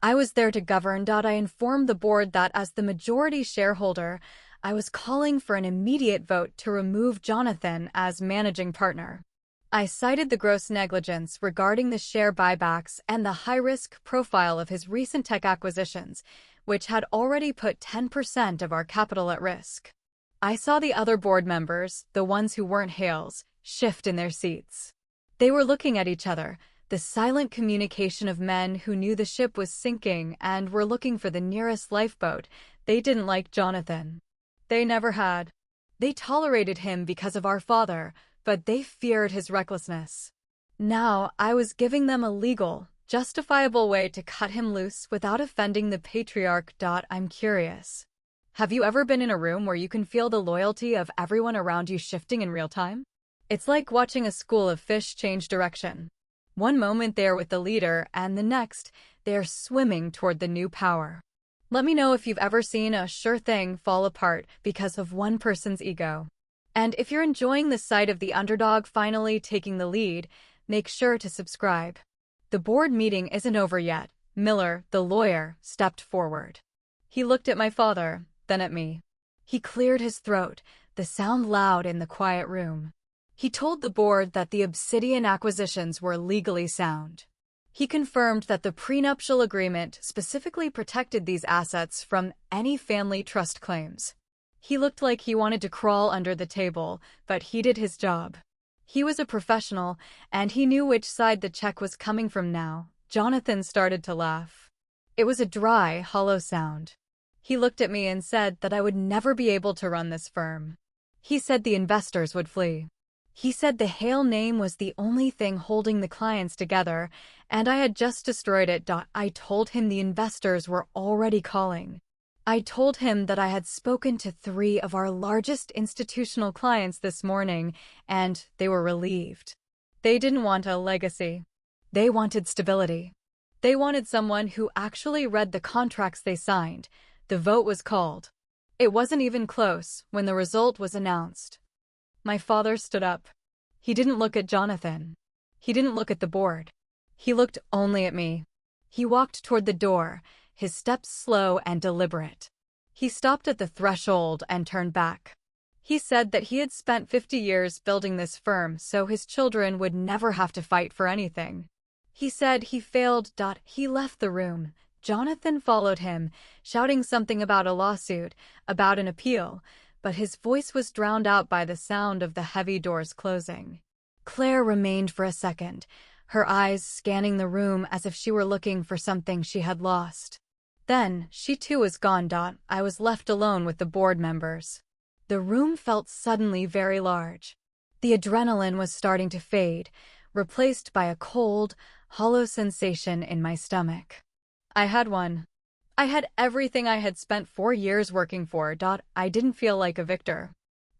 I was there to govern. I informed the board that as the majority shareholder, I was calling for an immediate vote to remove Jonathan as managing partner. I cited the gross negligence regarding the share buybacks and the high-risk profile of his recent tech acquisitions, which had already put 10% of our capital at risk. I saw the other board members, the ones who weren't Hales, shift in their seats. They were looking at each other, the silent communication of men who knew the ship was sinking and were looking for the nearest lifeboat. They didn't like Jonathan. They never had. They tolerated him because of our father, but they feared his recklessness. Now, I was giving them a legal, justifiable way to cut him loose without offending the patriarch. I'm curious. Have you ever been in a room where you can feel the loyalty of everyone around you shifting in real time? It's like watching a school of fish change direction. One moment they're with the leader, and the next, they're swimming toward the new power. Let me know if you've ever seen a sure thing fall apart because of one person's ego. And if you're enjoying the sight of the underdog finally taking the lead, make sure to subscribe. The board meeting isn't over yet. Miller, the lawyer, stepped forward. He looked at my father, then at me. He cleared his throat, the sound loud in the quiet room. He told the board that the Obsidian acquisitions were legally sound. He confirmed that the prenuptial agreement specifically protected these assets from any family trust claims. He looked like he wanted to crawl under the table, but he did his job. He was a professional, and he knew which side the check was coming from now. Jonathan started to laugh. It was a dry, hollow sound. He looked at me and said that I would never be able to run this firm. He said the investors would flee. He said the Hale name was the only thing holding the clients together, and I had just destroyed it. I told him the investors were already calling. I told him that I had spoken to 3 of our largest institutional clients this morning, and they were relieved. They didn't want a legacy. They wanted stability. They wanted someone who actually read the contracts they signed. The vote was called. It wasn't even close when the result was announced. My father stood up. He didn't look at Jonathan. He didn't look at the board. He looked only at me. He walked toward the door, his steps slow and deliberate. He stopped at the threshold and turned back. He said that he had spent 50 years building this firm so his children would never have to fight for anything. He said he failed. He left the room. Jonathan followed him, shouting something about a lawsuit, about an appeal, but his voice was drowned out by the sound of the heavy doors closing. Claire remained for a second, her eyes scanning the room as if she were looking for something she had lost. Then, she too was gone. I was left alone with the board members. The room felt suddenly very large. The adrenaline was starting to fade, replaced by a cold, hollow sensation in my stomach. I had one. I had everything I had spent 4 years working for. I didn't feel like a victor.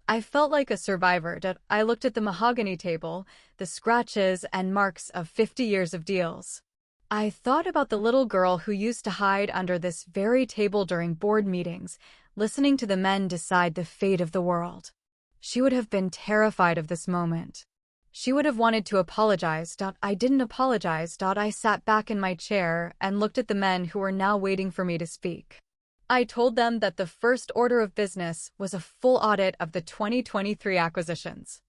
I felt like a survivor. I looked at the mahogany table, the scratches and marks of 50 years of deals. I thought about the little girl who used to hide under this very table during board meetings, listening to the men decide the fate of the world. She would have been terrified of this moment. She would have wanted to apologize. I didn't apologize. I sat back in my chair and looked at the men who were now waiting for me to speak. I told them that the first order of business was a full audit of the 2023 acquisitions.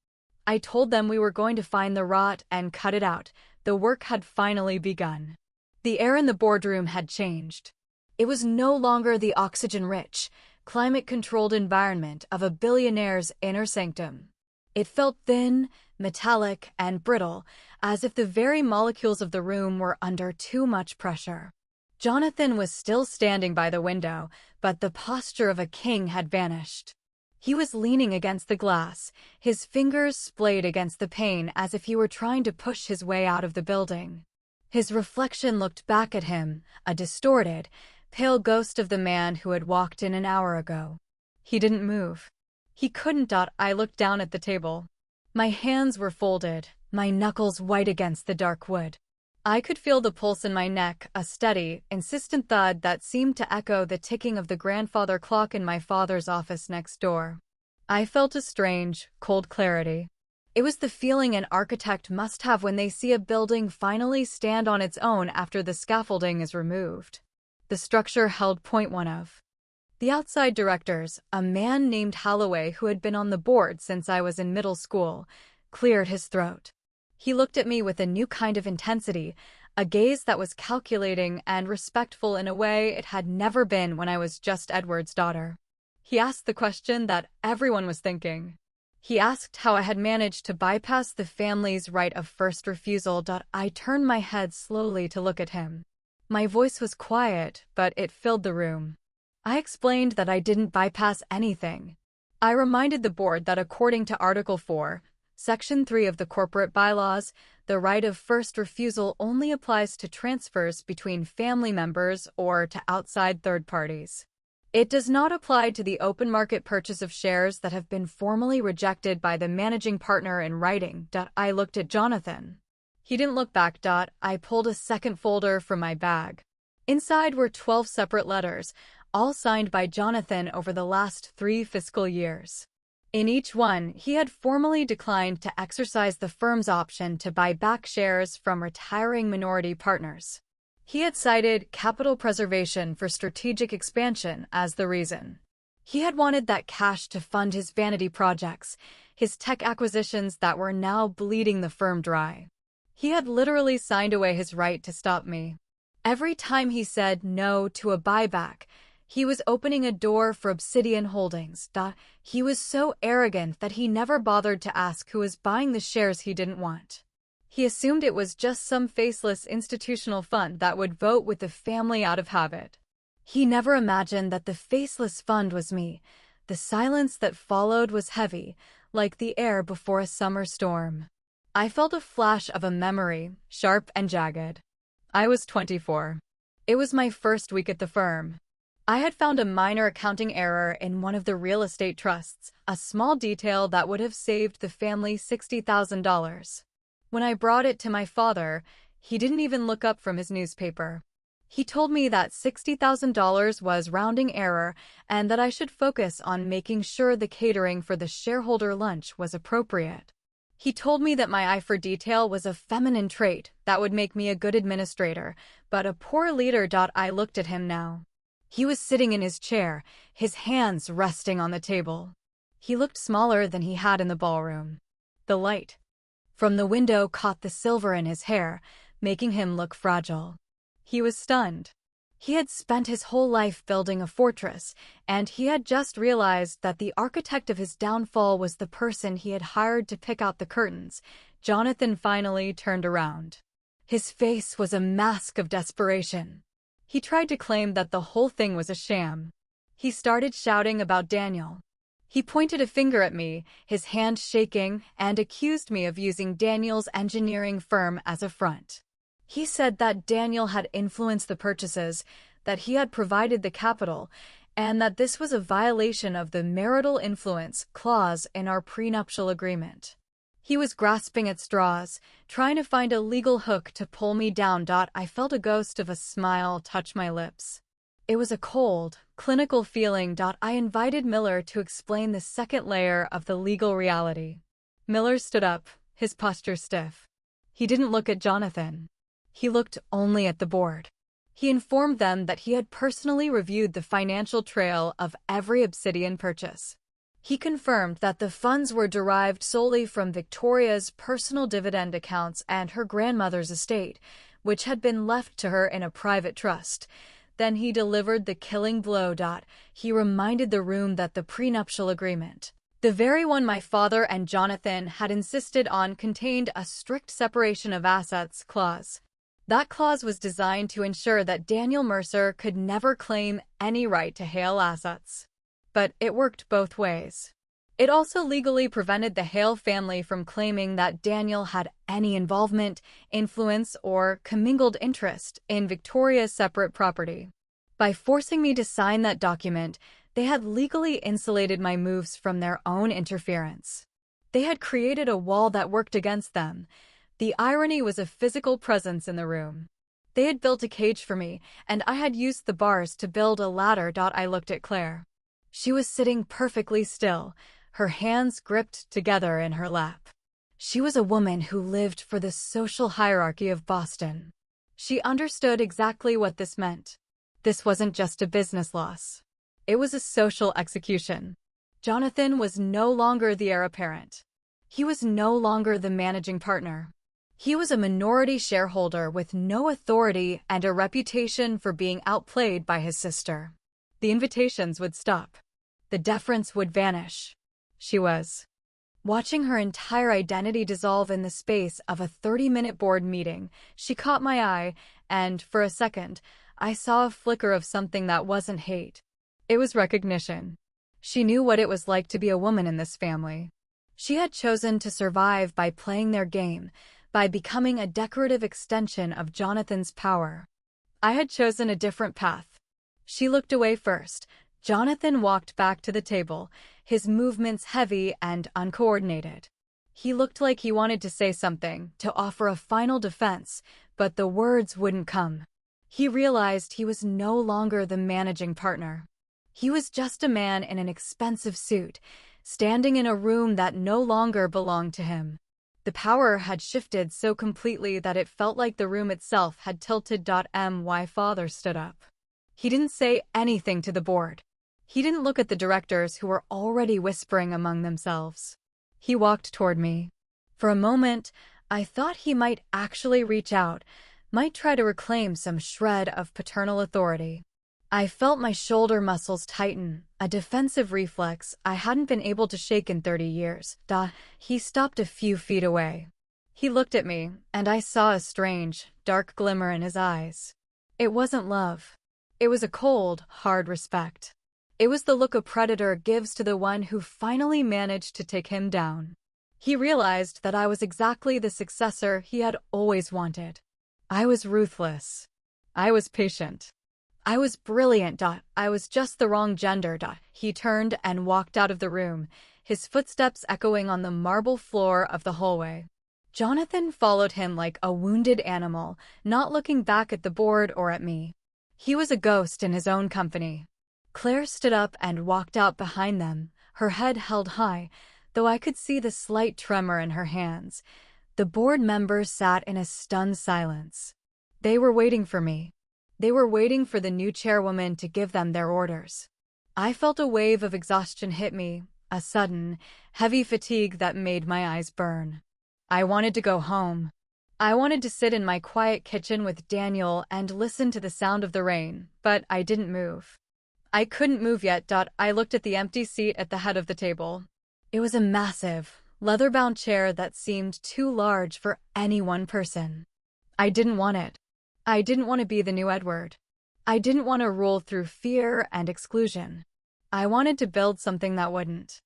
I told them we were going to find the rot and cut it out. The work had finally begun. The air in the boardroom had changed. It was no longer the oxygen-rich, climate-controlled environment of a billionaire's inner sanctum. It felt thin, metallic, and brittle, as if the very molecules of the room were under too much pressure. Jonathan was still standing by the window, but the posture of a king had vanished. He was leaning against the glass, his fingers splayed against the pane as if he were trying to push his way out of the building. His reflection looked back at him, a distorted, pale ghost of the man who had walked in an hour ago. He didn't move. He couldn't. I looked down at the table. My hands were folded, my knuckles white against the dark wood. I could feel the pulse in my neck, a steady, insistent thud that seemed to echo the ticking of the grandfather clock in my father's office next door. I felt a strange, cold clarity. It was the feeling an architect must have when they see a building finally stand on its own after the scaffolding is removed. The structure held point one of. The outside directors, a man named Holloway who had been on the board since I was in middle school, cleared his throat. He looked at me with a new kind of intensity, a gaze that was calculating and respectful in a way it had never been when I was just Edward's daughter. He asked the question that everyone was thinking. He asked how I had managed to bypass the family's right of first refusal. I turned my head slowly to look at him. My voice was quiet, but it filled the room. I explained that I didn't bypass anything. I reminded the board that according to Article 4, Section 3 of the corporate bylaws, the right of first refusal only applies to transfers between family members or to outside third parties. It does not apply to the open market purchase of shares that have been formally rejected by the managing partner in writing. I looked at Jonathan. He didn't look back. I pulled a second folder from my bag. Inside were 12 separate letters, all signed by Jonathan over the last 3 fiscal years. In each one, he had formally declined to exercise the firm's option to buy back shares from retiring minority partners. He had cited capital preservation for strategic expansion as the reason. He had wanted that cash to fund his vanity projects, his tech acquisitions that were now bleeding the firm dry. He had literally signed away his right to stop me. Every time he said no to a buyback, he was opening a door for Obsidian Holdings. He was so arrogant that he never bothered to ask who was buying the shares he didn't want. He assumed it was just some faceless institutional fund that would vote with the family out of habit. He never imagined that the faceless fund was me. The silence that followed was heavy, like the air before a summer storm. I felt a flash of a memory, sharp and jagged. I was 24. It was my first week at the firm. I had found a minor accounting error in one of the real estate trusts, a small detail that would have saved the family $60,000. When I brought it to my father, he didn't even look up from his newspaper. He told me that $60,000 was rounding error and that I should focus on making sure the catering for the shareholder lunch was appropriate. He told me that my eye for detail was a feminine trait that would make me a good administrator, but a poor leader. I looked at him now. He was sitting in his chair, his hands resting on the table. He looked smaller than he had in the ballroom. The light from the window caught the silver in his hair, making him look fragile. He was stunned. He had spent his whole life building a fortress, and he had just realized that the architect of his downfall was the person he had hired to pick out the curtains. Jonathan finally turned around. His face was a mask of desperation. He tried to claim that the whole thing was a sham. He started shouting about Daniel. He pointed a finger at me, his hand shaking, and accused me of using Daniel's engineering firm as a front. He said that Daniel had influenced the purchases, that he had provided the capital, and that this was a violation of the marital influence clause in our prenuptial agreement. He was grasping at straws, trying to find a legal hook to pull me down. I felt a ghost of a smile touch my lips. It was a cold, clinical feeling. I invited Miller to explain the second layer of the legal reality. Miller stood up, his posture stiff. He didn't look at Jonathan. He looked only at the board. He informed them that he had personally reviewed the financial trail of every Obsidian purchase. He confirmed that the funds were derived solely from Victoria's personal dividend accounts and her grandmother's estate, which had been left to her in a private trust. Then he delivered the killing blow. He reminded the room that the prenuptial agreement, the very one my father and Jonathan had insisted on, contained a strict separation of assets clause. That clause was designed to ensure that Daniel Mercer could never claim any right to Hale assets. But it worked both ways. It also legally prevented the Hale family from claiming that Daniel had any involvement, influence, or commingled interest in Victoria's separate property. By forcing me to sign that document, they had legally insulated my moves from their own interference. They had created a wall that worked against them. The irony was a physical presence in the room. They had built a cage for me, and I had used the bars to build a ladder. I looked at Claire. She was sitting perfectly still, her hands gripped together in her lap. She was a woman who lived for the social hierarchy of Boston. She understood exactly what this meant. This wasn't just a business loss. It was a social execution. Jonathan was no longer the heir apparent. He was no longer the managing partner. He was a minority shareholder with no authority and a reputation for being outplayed by his sister. The invitations would stop. The deference would vanish. She was watching her entire identity dissolve in the space of a 30-minute board meeting. She caught my eye, and for a second, I saw a flicker of something that wasn't hate. It was recognition. She knew what it was like to be a woman in this family. She had chosen to survive by playing their game, by becoming a decorative extension of Jonathan's power. I had chosen a different path. She looked away first. Jonathan walked back to the table, his movements heavy and uncoordinated. He looked like he wanted to say something, to offer a final defense, but the words wouldn't come. He realized he was no longer the managing partner. He was just a man in an expensive suit, standing in a room that no longer belonged to him. The power had shifted so completely that it felt like the room itself had tilted. My father stood up. He didn't say anything to the board. He didn't look at the directors who were already whispering among themselves. He walked toward me. For a moment, I thought he might actually reach out, might try to reclaim some shred of paternal authority. I felt my shoulder muscles tighten, a defensive reflex I hadn't been able to shake in 30 years. He stopped a few feet away. He looked at me, and I saw a strange, dark glimmer in his eyes. It wasn't love. It was a cold, hard respect. It was the look a predator gives to the one who finally managed to take him down. He realized that I was exactly the successor he had always wanted. I was ruthless. I was patient. I was brilliant. I was just the wrong gender. He turned and walked out of the room, his footsteps echoing on the marble floor of the hallway. Jonathan followed him like a wounded animal, not looking back at the board or at me. He was a ghost in his own company. Claire stood up and walked out behind them, her head held high, though I could see the slight tremor in her hands. The board members sat in a stunned silence. They were waiting for me. They were waiting for the new chairwoman to give them their orders. I felt a wave of exhaustion hit me, a sudden, heavy fatigue that made my eyes burn. I wanted to go home. I wanted to sit in my quiet kitchen with Daniel and listen to the sound of the rain, but I didn't move. I couldn't move yet. I looked at the empty seat at the head of the table. It was a massive, leather-bound chair that seemed too large for any one person. I didn't want it. I didn't want to be the new Edward. I didn't want to rule through fear and exclusion. I wanted to build something that wouldn't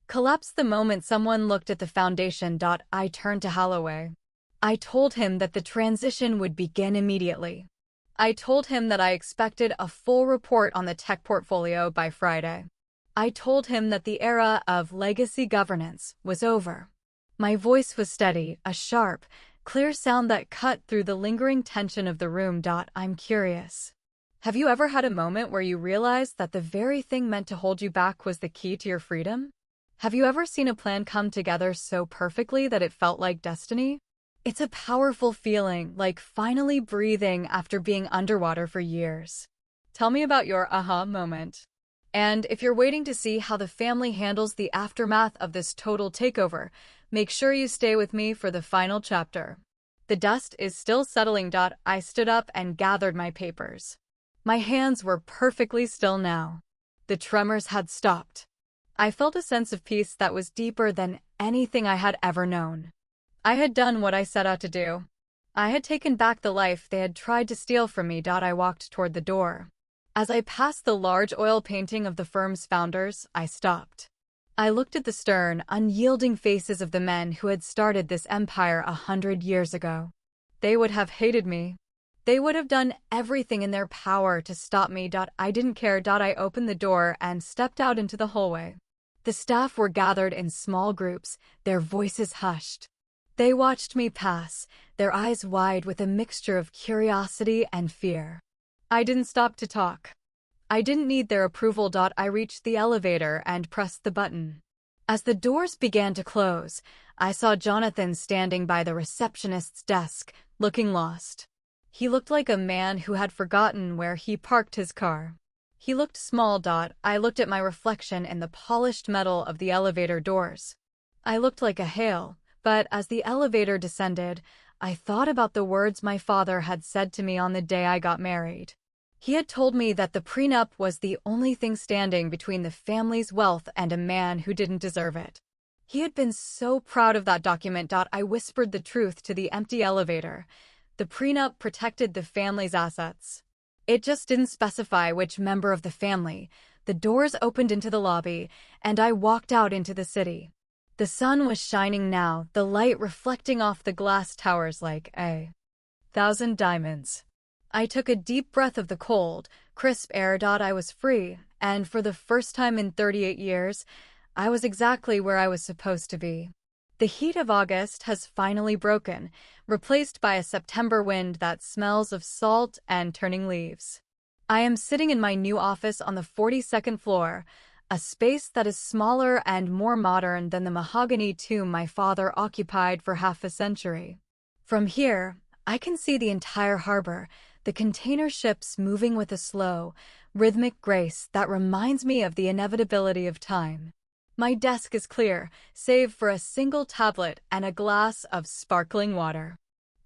collapse the moment someone looked at the foundation. I turned to Holloway. I told him that the transition would begin immediately. I told him that I expected a full report on the tech portfolio by Friday. I told him that the era of legacy governance was over. My voice was steady, a sharp, clear sound that cut through the lingering tension of the room. I'm curious. Have you ever had a moment where you realized that the very thing meant to hold you back was the key to your freedom? Have you ever seen a plan come together so perfectly that it felt like destiny? It's a powerful feeling, like finally breathing after being underwater for years. Tell me about your aha moment. And if you're waiting to see how the family handles the aftermath of this total takeover, make sure you stay with me for the final chapter. The dust is still settling. I stood up and gathered my papers. My hands were perfectly still now. The tremors had stopped. I felt a sense of peace that was deeper than anything I had ever known. I had done what I set out to do. I had taken back the life they had tried to steal from me. I walked toward the door. As I passed the large oil painting of the firm's founders, I stopped. I looked at the stern, unyielding faces of the men who had started this empire 100 years ago. They would have hated me. They would have done everything in their power to stop me. I didn't care. I opened the door and stepped out into the hallway. The staff were gathered in small groups, their voices hushed. They watched me pass, their eyes wide with a mixture of curiosity and fear. I didn't stop to talk. I didn't need their approval. I reached the elevator and pressed the button. As the doors began to close, I saw Jonathan standing by the receptionist's desk, looking lost. He looked like a man who had forgotten where he parked his car. He looked small. I looked at my reflection in the polished metal of the elevator doors. I looked like a Hale, but as the elevator descended, I thought about the words my father had said to me on the day I got married. He had told me that the prenup was the only thing standing between the family's wealth and a man who didn't deserve it. He had been so proud of that document. I whispered the truth to the empty elevator. The prenup protected the family's assets. It just didn't specify which member of the family. The doors opened into the lobby, and I walked out into the city. The sun was shining now, the light reflecting off the glass towers like a thousand diamonds. I took a deep breath of the cold, crisp air. I was free, and for the first time in 38 years, I was exactly where I was supposed to be. The heat of August has finally broken, replaced by a September wind that smells of salt and turning leaves. I am sitting in my new office on the 42nd floor, a space that is smaller and more modern than the mahogany tomb my father occupied for half a century. From here, I can see the entire harbor, the container ships moving with a slow, rhythmic grace that reminds me of the inevitability of time. My desk is clear, save for a single tablet and a glass of sparkling water.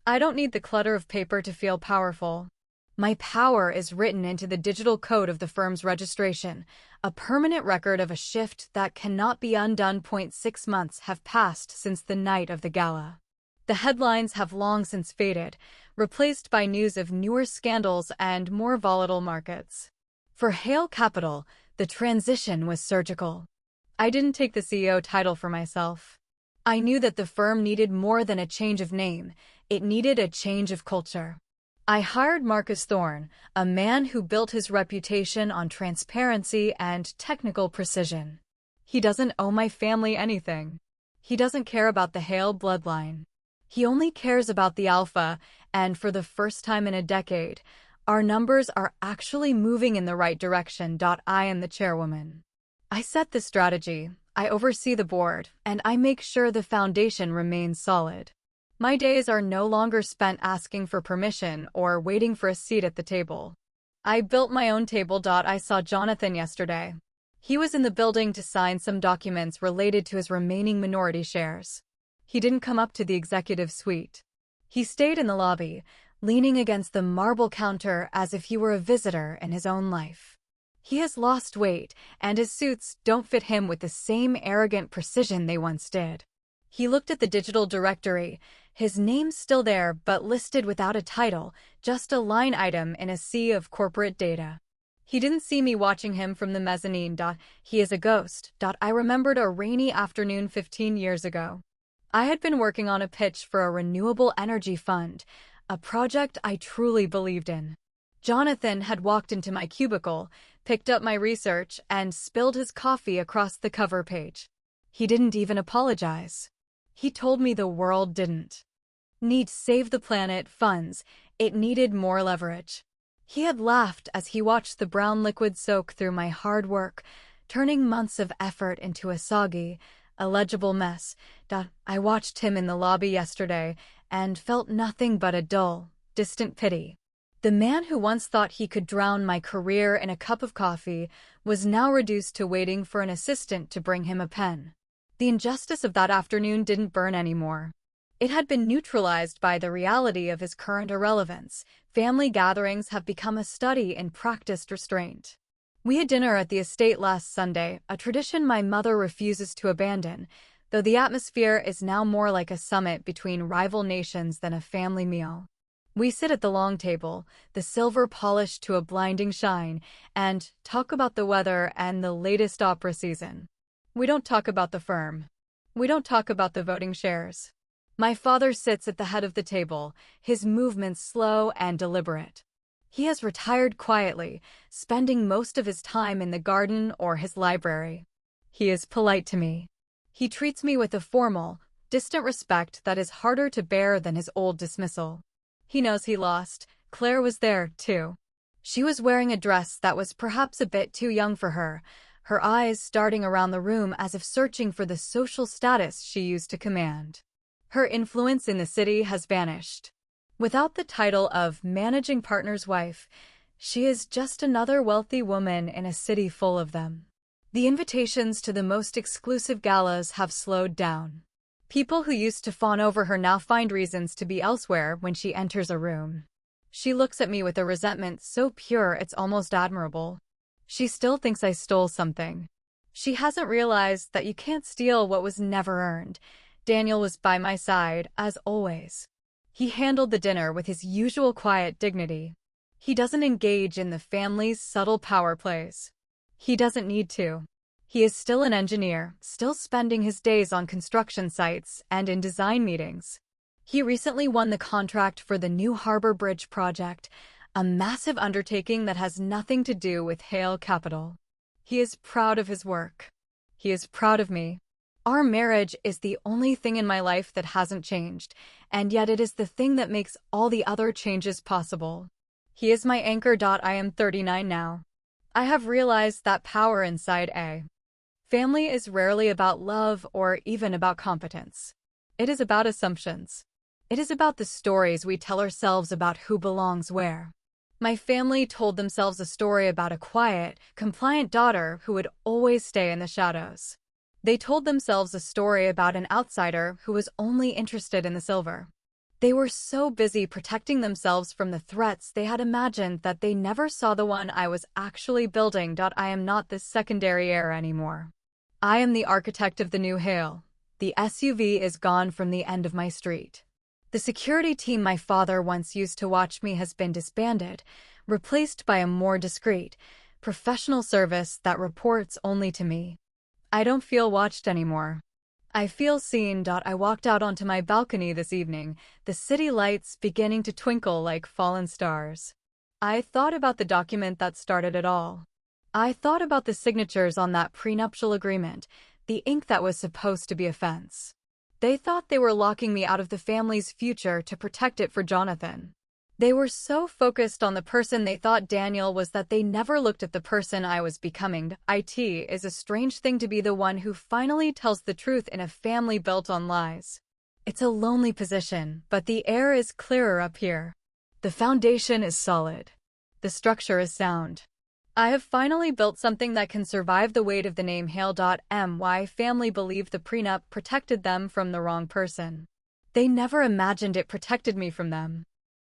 I don't need the clutter of paper to feel powerful. My power is written into the digital code of the firm's registration, a permanent record of a shift that cannot be undone. 6 months have passed since the night of the gala. The headlines have long since faded, replaced by news of newer scandals and more volatile markets. For Hale Capital, the transition was surgical. I didn't take the CEO title for myself. I knew that the firm needed more than a change of name. It needed a change of culture. I hired Marcus Thorne, a man who built his reputation on transparency and technical precision. He doesn't owe my family anything. He doesn't care about the Hale bloodline. He only cares about the alpha, and for the first time in a decade, our numbers are actually moving in the right direction. I am the chairwoman. I set the strategy, I oversee the board, and I make sure the foundation remains solid. My days are no longer spent asking for permission or waiting for a seat at the table. I built my own table. I saw Jonathan yesterday. He was in the building to sign some documents related to his remaining minority shares. He didn't come up to the executive suite. He stayed in the lobby, leaning against the marble counter as if he were a visitor in his own life. He has lost weight, and his suits don't fit him with the same arrogant precision they once did. He looked at the digital directory, his name's still there but listed without a title, just a line item in a sea of corporate data. He didn't see me watching him from the mezzanine. He is a ghost. I remembered a rainy afternoon 15 years ago. I had been working on a pitch for a renewable energy fund, a project I truly believed in. Jonathan had walked into my cubicle, picked up my research, and spilled his coffee across the cover page. He didn't even apologize. He told me the world didn't need Save the Planet funds, it needed more leverage. He had laughed as he watched the brown liquid soak through my hard work, turning months of effort into a soggy, illegible mess. I watched him in the lobby yesterday and felt nothing but a dull, distant pity. The man who once thought he could drown my career in a cup of coffee was now reduced to waiting for an assistant to bring him a pen. The injustice of that afternoon didn't burn anymore. It had been neutralized by the reality of his current irrelevance. Family gatherings have become a study in practiced restraint. We had dinner at the estate last Sunday, a tradition my mother refuses to abandon, though the atmosphere is now more like a summit between rival nations than a family meal. We sit at the long table, the silver polished to a blinding shine, and talk about the weather and the latest opera season. We don't talk about the firm. We don't talk about the voting shares. My father sits at the head of the table, his movements slow and deliberate. He has retired quietly, spending most of his time in the garden or his library. He is polite to me. He treats me with a formal, distant respect that is harder to bear than his old dismissal. He knows he lost. Claire was there, too. She was wearing a dress that was perhaps a bit too young for her, her eyes darting around the room as if searching for the social status she used to command. Her influence in the city has vanished. Without the title of managing partner's wife, she is just another wealthy woman in a city full of them. The invitations to the most exclusive galas have slowed down. People who used to fawn over her now find reasons to be elsewhere when she enters a room. She looks at me with a resentment so pure it's almost admirable. She still thinks I stole something. She hasn't realized that you can't steal what was never earned. Daniel was by my side, as always. He handled the dinner with his usual quiet dignity. He doesn't engage in the family's subtle power plays. He doesn't need to. He is still an engineer, still spending his days on construction sites and in design meetings. He recently won the contract for the New Harbor Bridge project, a massive undertaking that has nothing to do with Hale Capital. He is proud of his work. He is proud of me. Our marriage is the only thing in my life that hasn't changed, and yet it is the thing that makes all the other changes possible. He is my anchor. I am 39 now. I have realized that power inside a family is rarely about love or even about competence. It is about assumptions. It is about the stories we tell ourselves about who belongs where. My family told themselves a story about a quiet, compliant daughter who would always stay in the shadows. They told themselves a story about an outsider who was only interested in the silver. They were so busy protecting themselves from the threats they had imagined that they never saw the one I was actually building. I am not this secondary heir anymore. I am the architect of the new Hale. The SUV is gone from the end of my street. The security team my father once used to watch me has been disbanded, replaced by a more discreet, professional service that reports only to me. I don't feel watched anymore. I feel seen. I walked out onto my balcony this evening, the city lights beginning to twinkle like fallen stars. I thought about the document that started it all. I thought about the signatures on that prenuptial agreement, the ink that was supposed to be a fence. They thought they were locking me out of the family's future to protect it for Jonathan. They were so focused on the person they thought Daniel was that they never looked at the person I was becoming. It is a strange thing to be the one who finally tells the truth in a family built on lies. It's a lonely position, but the air is clearer up here. The foundation is solid. The structure is sound. I have finally built something that can survive the weight of the name Hale. My family believed the prenup protected them from the wrong person. They never imagined it protected me from them.